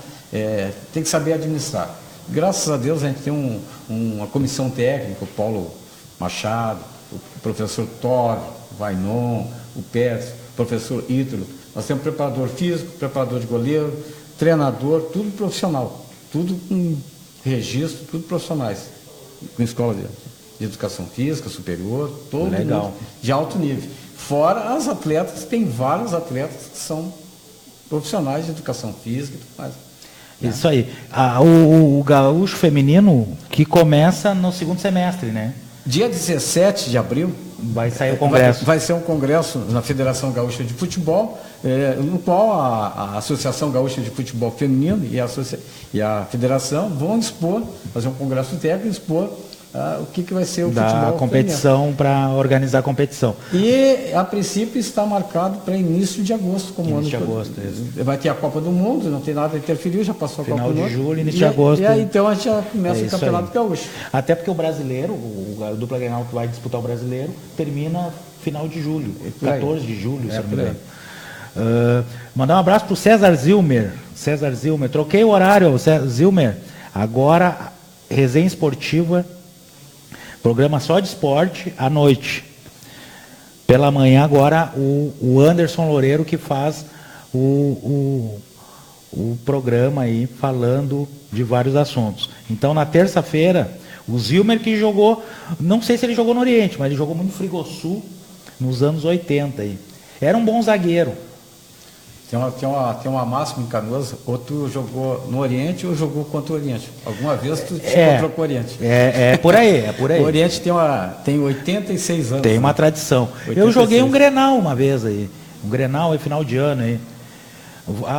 Speaker 2: tem que saber administrar. Graças a Deus a gente tem uma comissão técnica, o Paulo Machado, o professor Tove, o Vainon, o Pérez, o professor Ítalo. Nós temos preparador físico, preparador de goleiro, treinador, tudo profissional, tudo com registro, tudo profissionais, com escola de educação física superior, todo
Speaker 1: legal,
Speaker 2: de alto nível. Fora as atletas, tem vários atletas que são profissionais de educação física e tudo mais.
Speaker 1: Isso aí. O gaúcho feminino que começa no segundo semestre, né?
Speaker 2: Dia 17 de abril
Speaker 1: vai sair o congresso.
Speaker 2: Vai ser um congresso na Federação Gaúcha de Futebol, no qual a Associação Gaúcha de Futebol Feminino e a Federação vão expor, fazer um congresso técnico e expor o que vai ser o futebol
Speaker 1: da competição, para organizar a competição.
Speaker 2: E a princípio está marcado para início de agosto, como
Speaker 1: início de agosto.
Speaker 2: Vai ter a Copa do Mundo, não tem nada a interferir, já passou a Copa do Mundo.
Speaker 1: Final de julho, início de agosto.
Speaker 2: E aí então a gente já começa o Campeonato Gaúcho.
Speaker 1: Até porque o brasileiro, o dupla Grenal que vai disputar o brasileiro, termina final de julho, 14 de julho, se não me engano. Mandar um abraço para o César Zilmer. Troquei o horário, Zilmer. Agora, resenha esportiva, programa só de esporte à noite. Pela manhã agora o Anderson Loureiro que faz o programa aí falando de vários assuntos. Então na terça-feira, o Zilmer que jogou, não sei se ele jogou no Oriente, mas ele jogou muito no Frigosul nos anos 80 aí. Era um bom zagueiro.
Speaker 2: Tem uma máxima em Canoas, ou tu jogou no Oriente ou jogou contra o Oriente. Alguma vez tu te encontrou com o Oriente.
Speaker 1: É por aí.
Speaker 2: O Oriente tem 86 anos.
Speaker 1: Tem uma tradição. 86. Eu joguei um Grenal uma vez aí. Um Grenal aí, final de ano aí.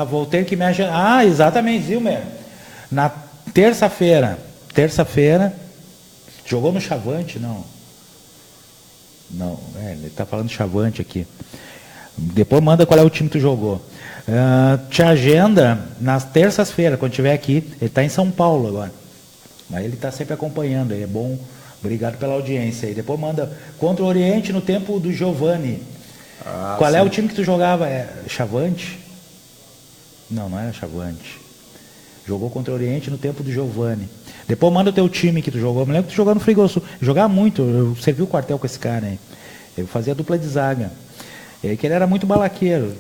Speaker 1: Vou ter que me ajudar. Exatamente, Zilmer. Na terça-feira, jogou no Chavante? Não, ele está falando Chavante aqui. Depois manda qual é o time que tu jogou. Te agenda nas terças-feiras, quando estiver aqui. Ele está em São Paulo agora. Mas ele está sempre acompanhando. É bom. Obrigado pela audiência. E depois manda contra o Oriente no tempo do Giovani. Qual é o time que tu jogava? Chavante? Não era Chavante. Jogou contra o Oriente no tempo do Giovani. Depois manda o teu time que tu jogou. Eu me lembro que tu jogou no Frigosul. Eu jogava muito. Eu servi o quartel com esse cara aí. Eu fazia dupla de zaga. É que ele era muito balaqueiro.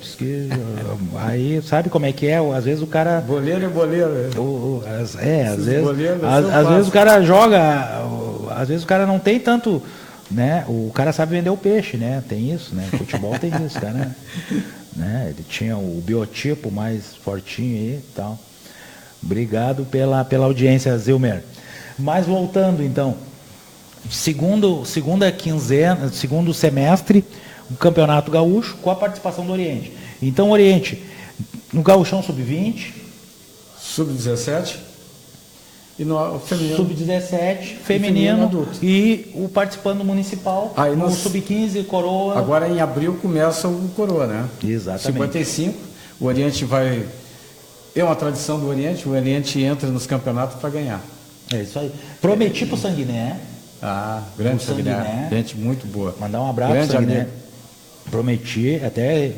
Speaker 1: Aí, sabe como é que é? Às vezes o cara...
Speaker 2: Boleiro é boleiro.
Speaker 1: Às vezes o cara joga... Às vezes o cara não tem tanto... Né? O cara sabe vender o peixe, né? Tem isso, né? Futebol tem isso, cara. Né? Ele tinha o biotipo mais fortinho aí e tal. Obrigado pela audiência, Zilmer. Mas voltando, então. Segunda quinzena, segundo semestre... o Campeonato Gaúcho com a participação do Oriente. Então, o Oriente, no Gaúchão Sub-20,
Speaker 2: Sub-17 e no feminino.
Speaker 1: Sub-17, feminino adulto. E o participando municipal, aí no Sub-15, Coroa.
Speaker 2: Agora em abril começa o Coroa, né?
Speaker 1: Exatamente.
Speaker 2: 55, o Oriente vai... É uma tradição do Oriente, o Oriente entra nos campeonatos para ganhar.
Speaker 1: É isso aí. Prometi pro Sanguiné.
Speaker 2: Grande Sanguiné. Gente muito boa.
Speaker 1: Mandar um abraço pro Sanguiné. Prometi, até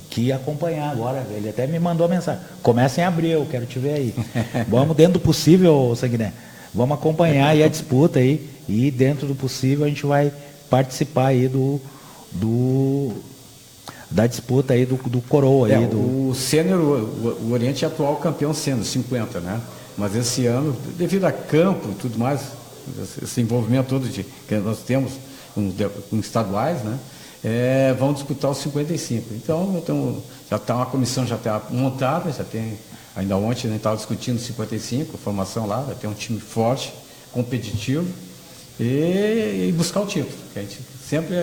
Speaker 1: que ia acompanhar agora. Ele até me mandou a mensagem. Começa em abril, quero te ver aí. Vamos, dentro do possível, Sanguiné. Vamos acompanhar aí a disputa aí. E dentro do possível a gente vai participar aí da disputa aí do coroa. Aí,
Speaker 2: O sênior, o Oriente é atual campeão sênior, 50, né? Mas esse ano, devido a campo e tudo mais, esse envolvimento todo que nós temos com estaduais, né? Vão disputar os 55. Então, já está uma comissão já está montada, já tem, ainda ontem a gente estava discutindo 55, a formação lá, vai ter um time forte, competitivo e buscar o título. Que a gente sempre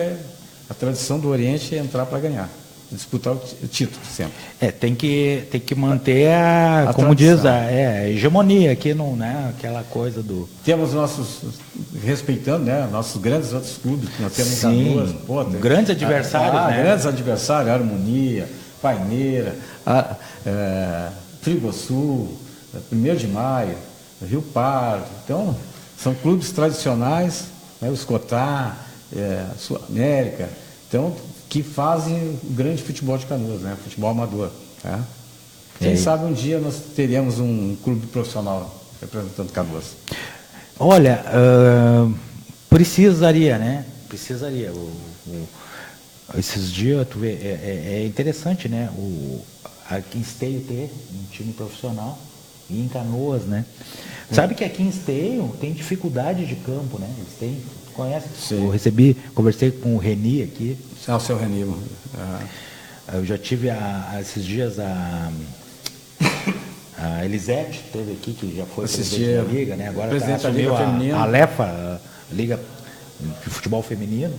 Speaker 2: a tradição do Oriente é entrar para ganhar, disputar o título sempre.
Speaker 1: Tem que manter a como tradição. Diz, a hegemonia aqui, não, né? Aquela coisa do...
Speaker 2: Temos respeitando, né? Nossos grandes outros clubes que nós temos em Canoas.
Speaker 1: Grandes adversários, né?
Speaker 2: Grandes adversários, Harmonia, Paineira, Frigosul, 1º de Maio, Rio Pardo. Então, são clubes tradicionais, né? O Escotar, Sul América, então, que fazem o grande futebol de Canoas, né? Futebol amador. Tá? Quem sabe um dia nós teremos um clube profissional representando Canoas.
Speaker 1: Olha, precisaria, né? Precisaria. Esses dias, tu vê, é interessante, né? Aqui em Esteio ter um time profissional e em Canoas, né? Sabe que aqui em Esteio tem dificuldade de campo, né? Eles têm, conhece?
Speaker 2: Sim.
Speaker 1: Eu conversei com o Reni aqui.
Speaker 2: O seu Reni.
Speaker 1: Eu já tive esses dias a Elisete teve aqui, que já foi presidente da Liga, né? Agora assumiu a LEFA, a Liga de Futebol Feminino.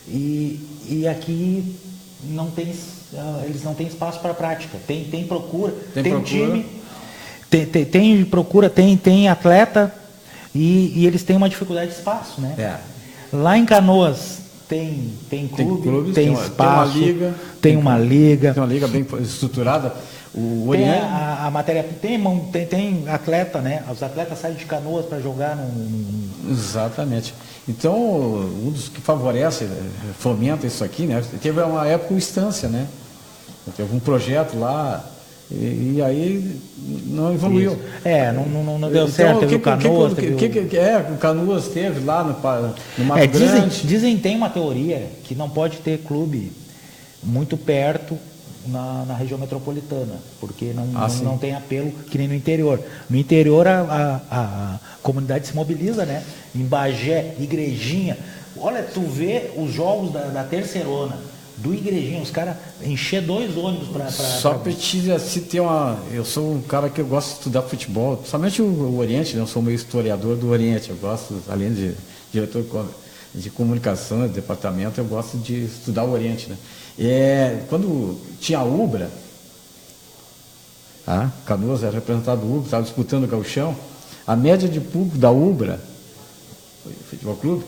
Speaker 1: E aqui não tem, eles não têm espaço para prática. Tem procura, tem time, tem procura, tem atleta e eles têm uma dificuldade de espaço, né? Lá em Canoas tem clube, tem espaço, tem uma liga
Speaker 2: bem estruturada. O
Speaker 1: Oriente... Tem a matéria, tem atleta, né? Os atletas saem de Canoas para jogar
Speaker 2: Exatamente. Então, um dos que favorece, fomenta isso aqui, né? Teve uma época o Instância, né? Teve um projeto lá e aí não evoluiu.
Speaker 1: Não deu certo. Teve o Canoas.
Speaker 2: O Canoas teve lá no Mato Grande.
Speaker 1: Dizem tem uma teoria que não pode ter clube muito perto na região metropolitana, porque não tem apelo que nem no interior. No interior a comunidade se mobiliza, né? Em Bagé, Igrejinha. Olha, tu vê os jogos da Terceirona, do Igrejinha, os caras encher 2 ônibus para...
Speaker 2: Só para te ter eu sou um cara que eu gosto de estudar futebol, principalmente o Oriente, né? Eu sou meio historiador do Oriente, eu gosto, além de diretor de comunicação, de departamento, eu gosto de estudar o Oriente, né? Quando tinha a Ubra, Canoas era representado do Ubra, estava disputando o Gauchão, a média de público da Ubra, futebol clube,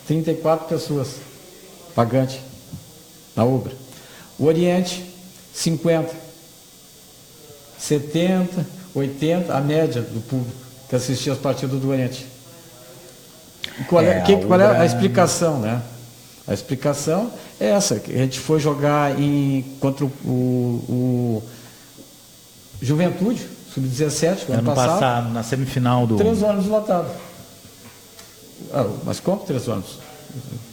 Speaker 2: 34 pessoas pagantes na Ubra. O Oriente, 50, 70, 80, a média do público que assistia as partidas do Oriente. Qual é a explicação, né? A explicação é essa, que a gente foi jogar contra o Juventude, Sub-17, ano passado,
Speaker 1: na semifinal do...
Speaker 2: 3 ônibus lotados. Mas como 3 ônibus?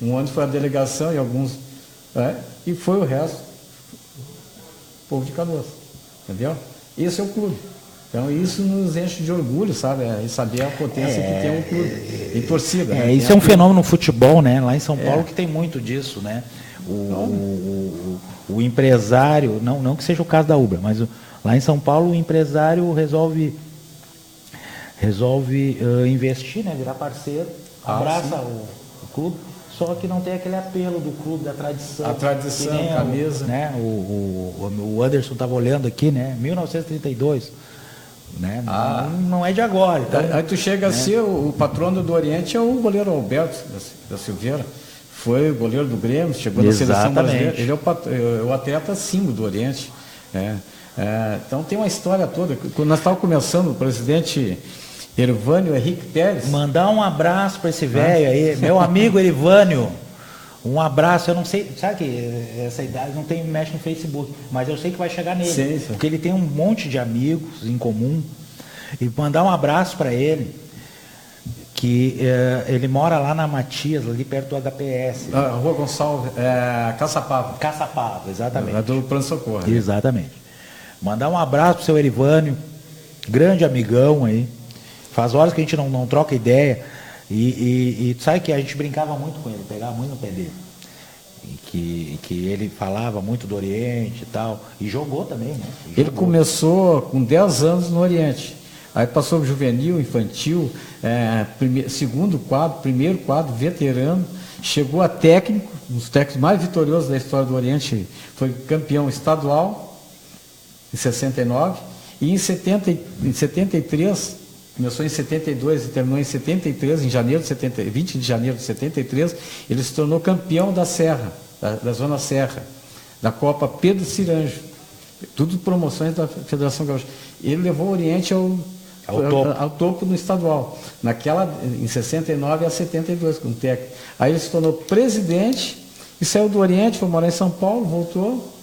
Speaker 2: Um ônibus foi a delegação e alguns... e foi o resto, povo de Canoas. Entendeu? Esse é o clube. Então, isso nos enche de orgulho, sabe? E saber a potência que tem um clube em torcida. Né?
Speaker 1: Isso é um fenômeno no futebol, né? Lá em São Paulo que tem muito disso, né? O empresário, não que seja o caso da Ubra, mas lá em São Paulo o empresário resolve investir, né? Virar parceiro, abraça o clube, só que não tem aquele apelo do clube, da tradição.
Speaker 2: A tradição, a camisa.
Speaker 1: Né? O Anderson estava olhando aqui, né? 1932. Né? Não é de agora. Então,
Speaker 2: aí tu chega a ser o patrono do Oriente, é o goleiro Alberto da Silveira. Foi o goleiro do Grêmio, chegou na seleção brasileira. Ele é o atleta símbolo do Oriente. Então tem uma história toda. Quando nós estávamos começando, o presidente Ervânio Henrique Pérez.
Speaker 1: Mandar um abraço para esse velho aí, meu amigo Ervânio. Um abraço, eu não sei, sabe que essa idade não mexe no Facebook, mas eu sei que vai chegar nele,
Speaker 2: sim.
Speaker 1: Porque ele tem um monte de amigos em comum, e mandar um abraço para ele, que ele mora lá na Matias, ali perto do HPS.
Speaker 2: Rua Gonçalves, Caçapava.
Speaker 1: Caçapava, exatamente.
Speaker 2: É do pronto-socorro.
Speaker 1: Exatamente. Mandar um abraço pro seu Erivânio, grande amigão aí. Faz horas que a gente não troca ideia. E tu sabe que a gente brincava muito com ele, pegava muito no pé dele. Que ele falava muito do Oriente e tal. E jogou também, né?
Speaker 2: Ele começou com 10 anos no Oriente. Aí passou o juvenil, infantil, segundo quadro, primeiro quadro, veterano. Chegou a técnico, um dos técnicos mais vitoriosos da história do Oriente. Foi campeão estadual em 69. E em 73, começou em 72 e terminou em 73, 20 de janeiro de 73, ele se tornou campeão da Serra, da Zona Serra, da Copa Pedro Ciranjo. Tudo promoções da Federação Gaúcha. Ele levou o Oriente ao topo no estadual. Em 69 a 72, com o técnico. Aí ele se tornou presidente e saiu do Oriente, foi morar em São Paulo, voltou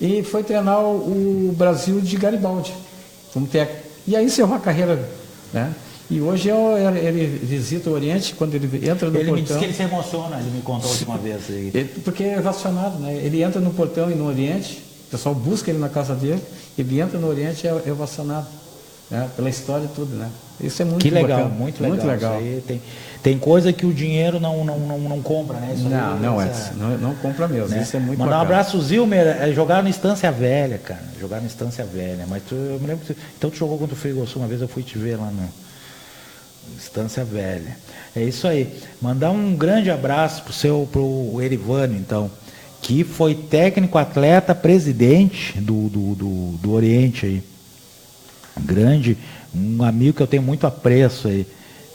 Speaker 2: e foi treinar o Brasil de Garibaldi, como técnico. E aí encerrou a carreira, né? E hoje ele visita o Oriente, quando ele entra no portão...
Speaker 1: Ele me disse que ele se emociona, ele me contou a última vez.
Speaker 2: Porque é vacionado, né? Ele entra no portão e no Oriente, o pessoal busca ele na casa dele, ele entra no Oriente e é ovacionado, né? Pela história e tudo, né? Isso é muito
Speaker 1: legal,
Speaker 2: bacana.
Speaker 1: muito legal.
Speaker 2: Muito legal.
Speaker 1: Isso aí tem coisa que o dinheiro não compra, né? Isso
Speaker 2: não compra mesmo. Né? Isso é muito
Speaker 1: Mandar
Speaker 2: bacana.
Speaker 1: um abraço, Zilmer, jogar no Estância Velha, cara. Jogar no Estância Velha. Mas eu me lembro que então tu jogou contra o Frigosul, uma vez eu fui te ver lá no Estância Velha. É isso aí. Mandar um grande abraço pro Erivânio, então, que foi técnico, atleta, presidente do Oriente aí. Um amigo que eu tenho muito apreço aí.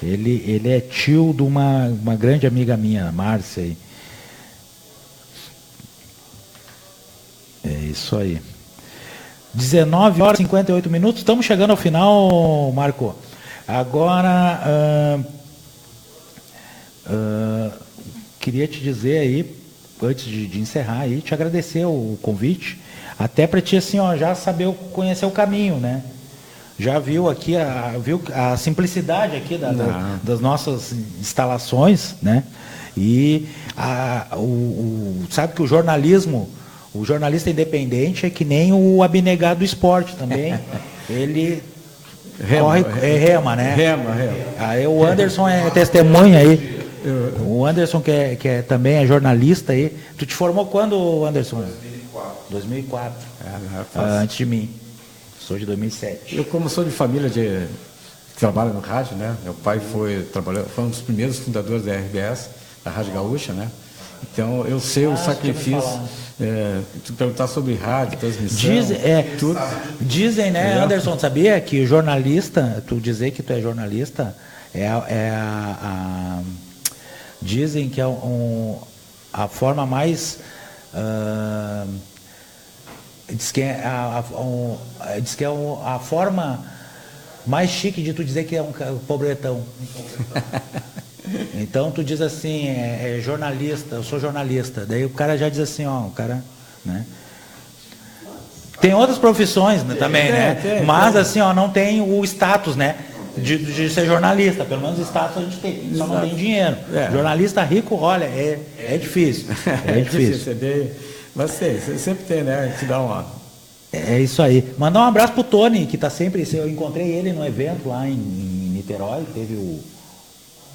Speaker 1: Ele é tio de uma grande amiga minha, Márcia aí. É isso aí. 19 horas e 58 minutos. Estamos chegando ao final, Marco. Agora, queria te dizer aí, antes de encerrar aí, te agradecer o convite, até para ti assim, ó, já saber conhecer o caminho, né? Já viu aqui a simplicidade aqui das nossas instalações, né? E sabe que o jornalista independente é que nem o abnegado do esporte também. Ele rema, né?
Speaker 2: Rema.
Speaker 1: Aí o Anderson é testemunha aí. O Anderson que também é jornalista aí. Tu te formou quando, Anderson? 2004. Antes de mim. Sou de 2007.
Speaker 2: Eu, como sou de família que trabalha no rádio, né? Meu pai foi um dos primeiros fundadores da RBS, da Rádio Gaúcha, né? Então eu sei o sacrifício. Tu perguntar sobre rádio, transmissão.
Speaker 1: Dizem, né, Anderson, sabia que jornalista, tu dizer que tu é jornalista, dizem que é a forma mais. Diz que é a forma mais chique de tu dizer que é um pobretão. Então tu diz assim, jornalista, eu sou jornalista. Daí o cara já diz assim, ó, o cara, né? Tem outras profissões, né, também, né? Mas assim, ó, não tem o status, né? De ser jornalista, pelo menos o status a gente tem, só não tem dinheiro. Jornalista rico, olha, é difícil. É difícil.
Speaker 2: Mas sempre tem, né? A gente dá uma...
Speaker 1: É isso aí. Mandar um abraço pro Tony, que tá sempre... Eu encontrei ele no evento lá em Niterói, teve o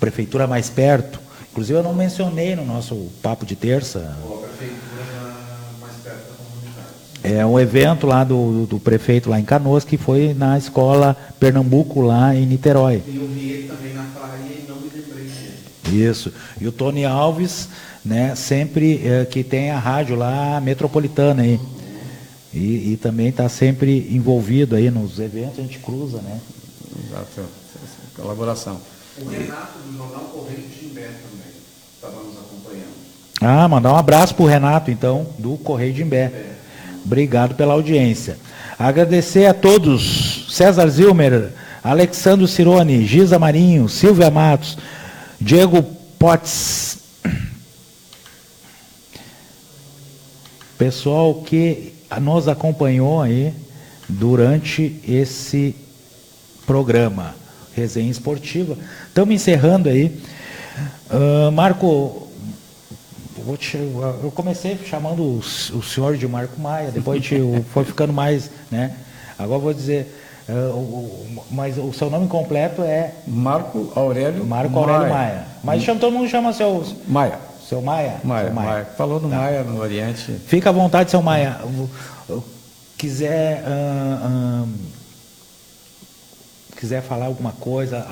Speaker 1: Prefeitura Mais Perto. Inclusive eu não mencionei no nosso papo de terça.
Speaker 3: A Prefeitura Mais Perto da comunidade.
Speaker 1: É um evento lá do prefeito lá em Canoas, que foi na escola Pernambuco lá em Niterói.
Speaker 3: E eu vi ele também na praia e não me lembrei dele.
Speaker 1: Isso. E o Tony Alves, né, sempre que tem a rádio lá metropolitana aí. E também está sempre envolvido aí nos eventos, a gente cruza, né?
Speaker 2: Exato. Colaboração.
Speaker 3: O Renato do Jornal Correio de Imbé também estava nos acompanhando.
Speaker 1: Mandar um abraço para o Renato, então, do Correio de Imbé. Obrigado pela audiência. Agradecer a todos, César Zilmer, Alexandro Cirone, Giza Marinho, Silvia Matos, Diego Potts, pessoal que nos acompanhou aí durante esse programa. Resenha Esportiva. Estamos encerrando aí. Marco, eu comecei chamando o senhor de Marco Maia, depois foi ficando mais, né? Agora vou dizer, mas o seu nome completo é
Speaker 2: Marco Aurélio
Speaker 1: Maia. Mas todo mundo chama seu
Speaker 2: Maia.
Speaker 1: Seu Maia?
Speaker 2: Maia,
Speaker 1: Seu Maia.
Speaker 2: Maia. Falou no
Speaker 1: Tá.
Speaker 2: Maia, no Oriente.
Speaker 1: Fica à vontade, seu Maia. Quiser falar alguma coisa,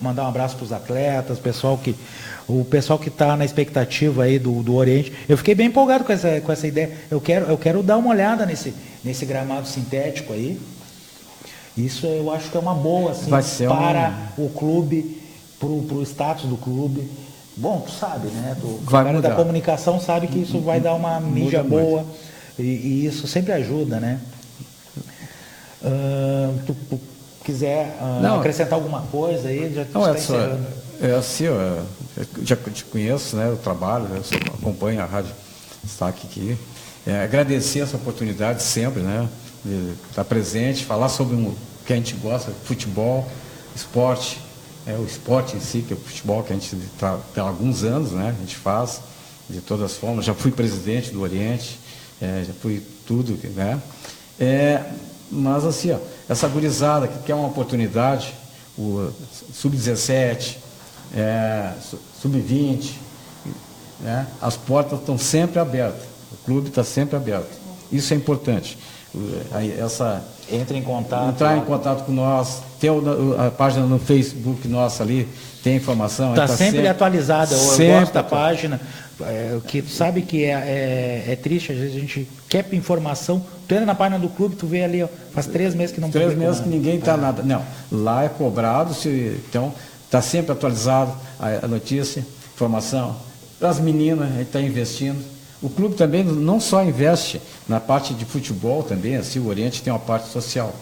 Speaker 1: mandar um abraço para os atletas, o pessoal que está na expectativa aí do Oriente. Eu fiquei bem empolgado com essa ideia. Eu quero dar uma olhada nesse gramado sintético aí. Isso eu acho que é uma boa assim, para o clube, para o status do clube. Bom, tu sabe, né? O cara da comunicação sabe que isso vai dar uma mídia boa e isso sempre ajuda, né? Tu quiser acrescentar alguma coisa aí, já está encerrando.
Speaker 2: É assim, eu já te conheço, né? O trabalho, eu acompanho a Rádio Destaque aqui. Agradecer essa oportunidade sempre, né? De estar presente, falar sobre o que a gente gosta, futebol, esporte. O esporte em si, que é o futebol, que a gente está há alguns anos, né? A gente faz de todas as formas. Já fui presidente do Oriente, já fui tudo, né? Mas assim, essa gurizada que quer uma oportunidade, o Sub-17, Sub-20, né? As portas estão sempre abertas, o clube está sempre aberto. Isso é importante. Entrar em contato com nós, ter a página no Facebook nossa ali, tem informação.
Speaker 1: Está sempre atualizada, eu gosto da página, que tu sabe que é triste, às vezes a gente quer informação, tu entra na página do clube, tu vê ali, faz 3 meses que não publica
Speaker 2: 3 meses nada. Que ninguém está nada. Não, lá é cobrado, então está sempre atualizado a notícia, informação. Para as meninas, a gente está investindo. O clube também não só investe na parte de futebol também, assim, o Oriente tem uma parte social.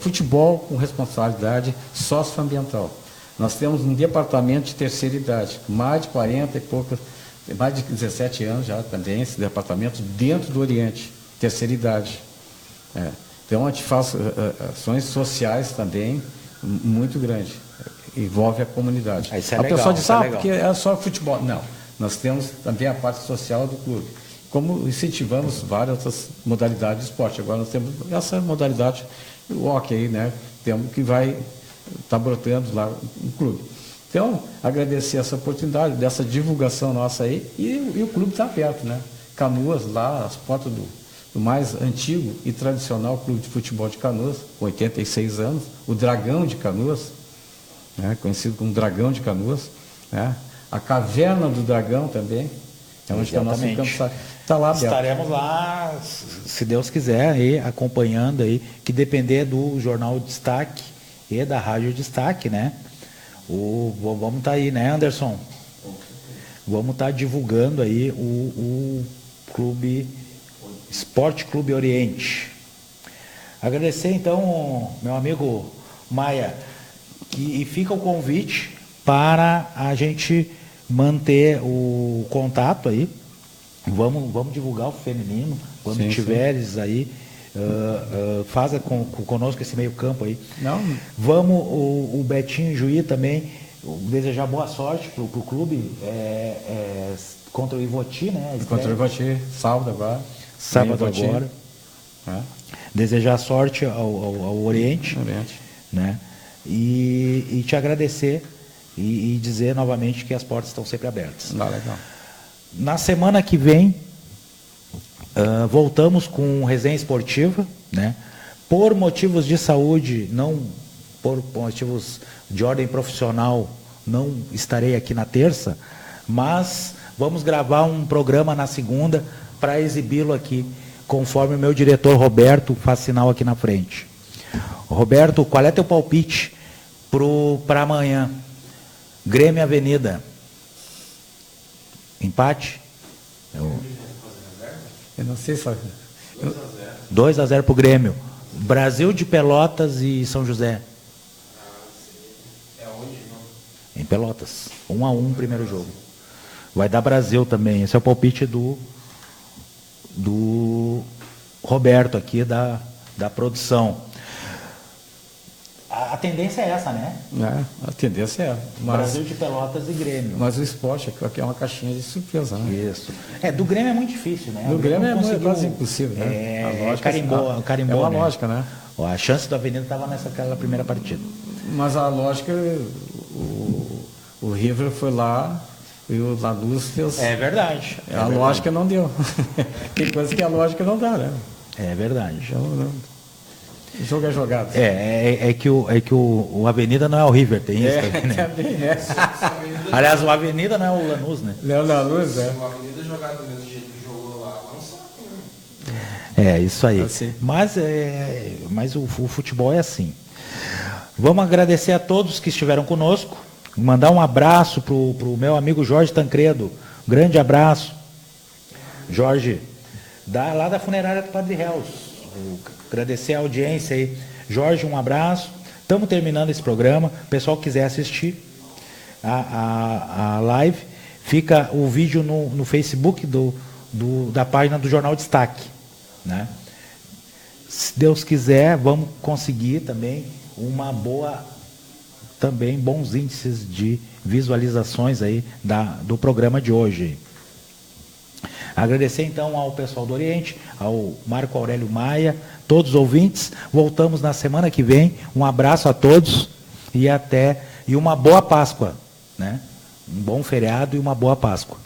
Speaker 2: Futebol com responsabilidade socioambiental. Nós temos um departamento de terceira idade, mais de 40 e poucas, mais de 17 anos já também, esse departamento dentro do Oriente, terceira idade. Então a gente faz ações sociais também muito grandes, envolve a comunidade.
Speaker 1: Isso é
Speaker 2: a
Speaker 1: legal,
Speaker 2: pessoa diz,
Speaker 1: legal.
Speaker 2: porque é só futebol. Não, nós temos também a parte social do clube. Como incentivamos várias outras modalidades de esporte. Agora nós temos essa modalidade, o hockey, né? Temos que vai estar brotando lá no clube. Então, agradecer essa oportunidade, dessa divulgação nossa aí, e o clube está aberto, né? Canoas, lá, as portas do mais antigo e tradicional clube de futebol de Canoas, com 86 anos, o Dragão de Canoas, né? Conhecido como Dragão de Canoas, né? A Caverna do Dragão também, é onde que o nosso campo está lá aberto.
Speaker 1: Estaremos lá, se Deus quiser, aí, acompanhando aí, que depender do Jornal Destaque e da Rádio Destaque, né? Vamos estar aí, né, Anderson? Vamos estar divulgando aí o Clube Esporte Clube Oriente. Agradecer então, meu amigo Maia, e fica o convite para a gente manter o contato aí. Vamos divulgar o feminino, quando tiveres aí, faça conosco esse meio campo aí.
Speaker 2: Não.
Speaker 1: Vamos, o Betinho Juí também, desejar boa sorte para o clube, contra o Ivoti, né?
Speaker 2: Contra o Ivoti, sábado agora.
Speaker 1: Sábado agora. Desejar sorte ao Oriente, né? E te agradecer e dizer novamente que as portas estão sempre abertas.
Speaker 2: Legal.
Speaker 1: Na semana que vem, voltamos com resenha esportiva, né? Por motivos de saúde, não por motivos de ordem profissional, não estarei aqui na terça, mas vamos gravar um programa na segunda para exibi-lo aqui, conforme o meu diretor Roberto faz sinal aqui na frente. Roberto, qual é teu palpite para amanhã? Grêmio Avenida. Empate?
Speaker 2: Eu não sei só.
Speaker 1: 2-0 para o Grêmio. Brasil de Pelotas e São José. Em Pelotas. 1-1 primeiro jogo. Vai dar Brasil também. Esse é o palpite do Roberto aqui da produção. A tendência é essa, né?
Speaker 2: A tendência é.
Speaker 1: Brasil de Pelotas e Grêmio.
Speaker 2: Mas o esporte aqui é uma caixinha de surpresa, né?
Speaker 1: Isso. Do Grêmio é muito difícil, né?
Speaker 2: Do Grêmio é quase impossível, né?
Speaker 1: A lógica carimbou,
Speaker 2: é uma
Speaker 1: né?
Speaker 2: lógica, né?
Speaker 1: A chance do Avenida estava naquela primeira partida.
Speaker 2: Mas a lógica, o River foi lá e o Lanús fez.
Speaker 1: É verdade.
Speaker 2: A lógica não deu. Tem coisa que a lógica não dá, né?
Speaker 1: É verdade.
Speaker 2: Então, o jogo é jogado.
Speaker 1: É que o Avenida não é o River, tem isso também, né?
Speaker 2: Também é.
Speaker 1: Aliás, o Avenida não é o Lanús, né?
Speaker 2: Não é o Lanús, né?
Speaker 3: O Avenida jogar do mesmo jeito que jogou lá, não sabe, né?
Speaker 1: Isso aí.
Speaker 2: Assim.
Speaker 1: Mas o futebol é assim. Vamos agradecer a todos que estiveram conosco. Mandar um abraço pro meu amigo Jorge Tancredo. Um grande abraço. Jorge, lá da funerária do Padre Reus. Agradecer a audiência aí. Jorge, um abraço. Estamos terminando esse programa. O pessoal que quiser assistir a live, fica o vídeo no Facebook da página do Jornal Destaque, né? Se Deus quiser, vamos conseguir também bons índices de visualizações aí do programa de hoje. Agradecer então ao pessoal do Oriente, ao Marco Aurélio Maia, todos os ouvintes. Voltamos na semana que vem. Um abraço a todos e uma boa Páscoa, né? Um bom feriado e uma boa Páscoa.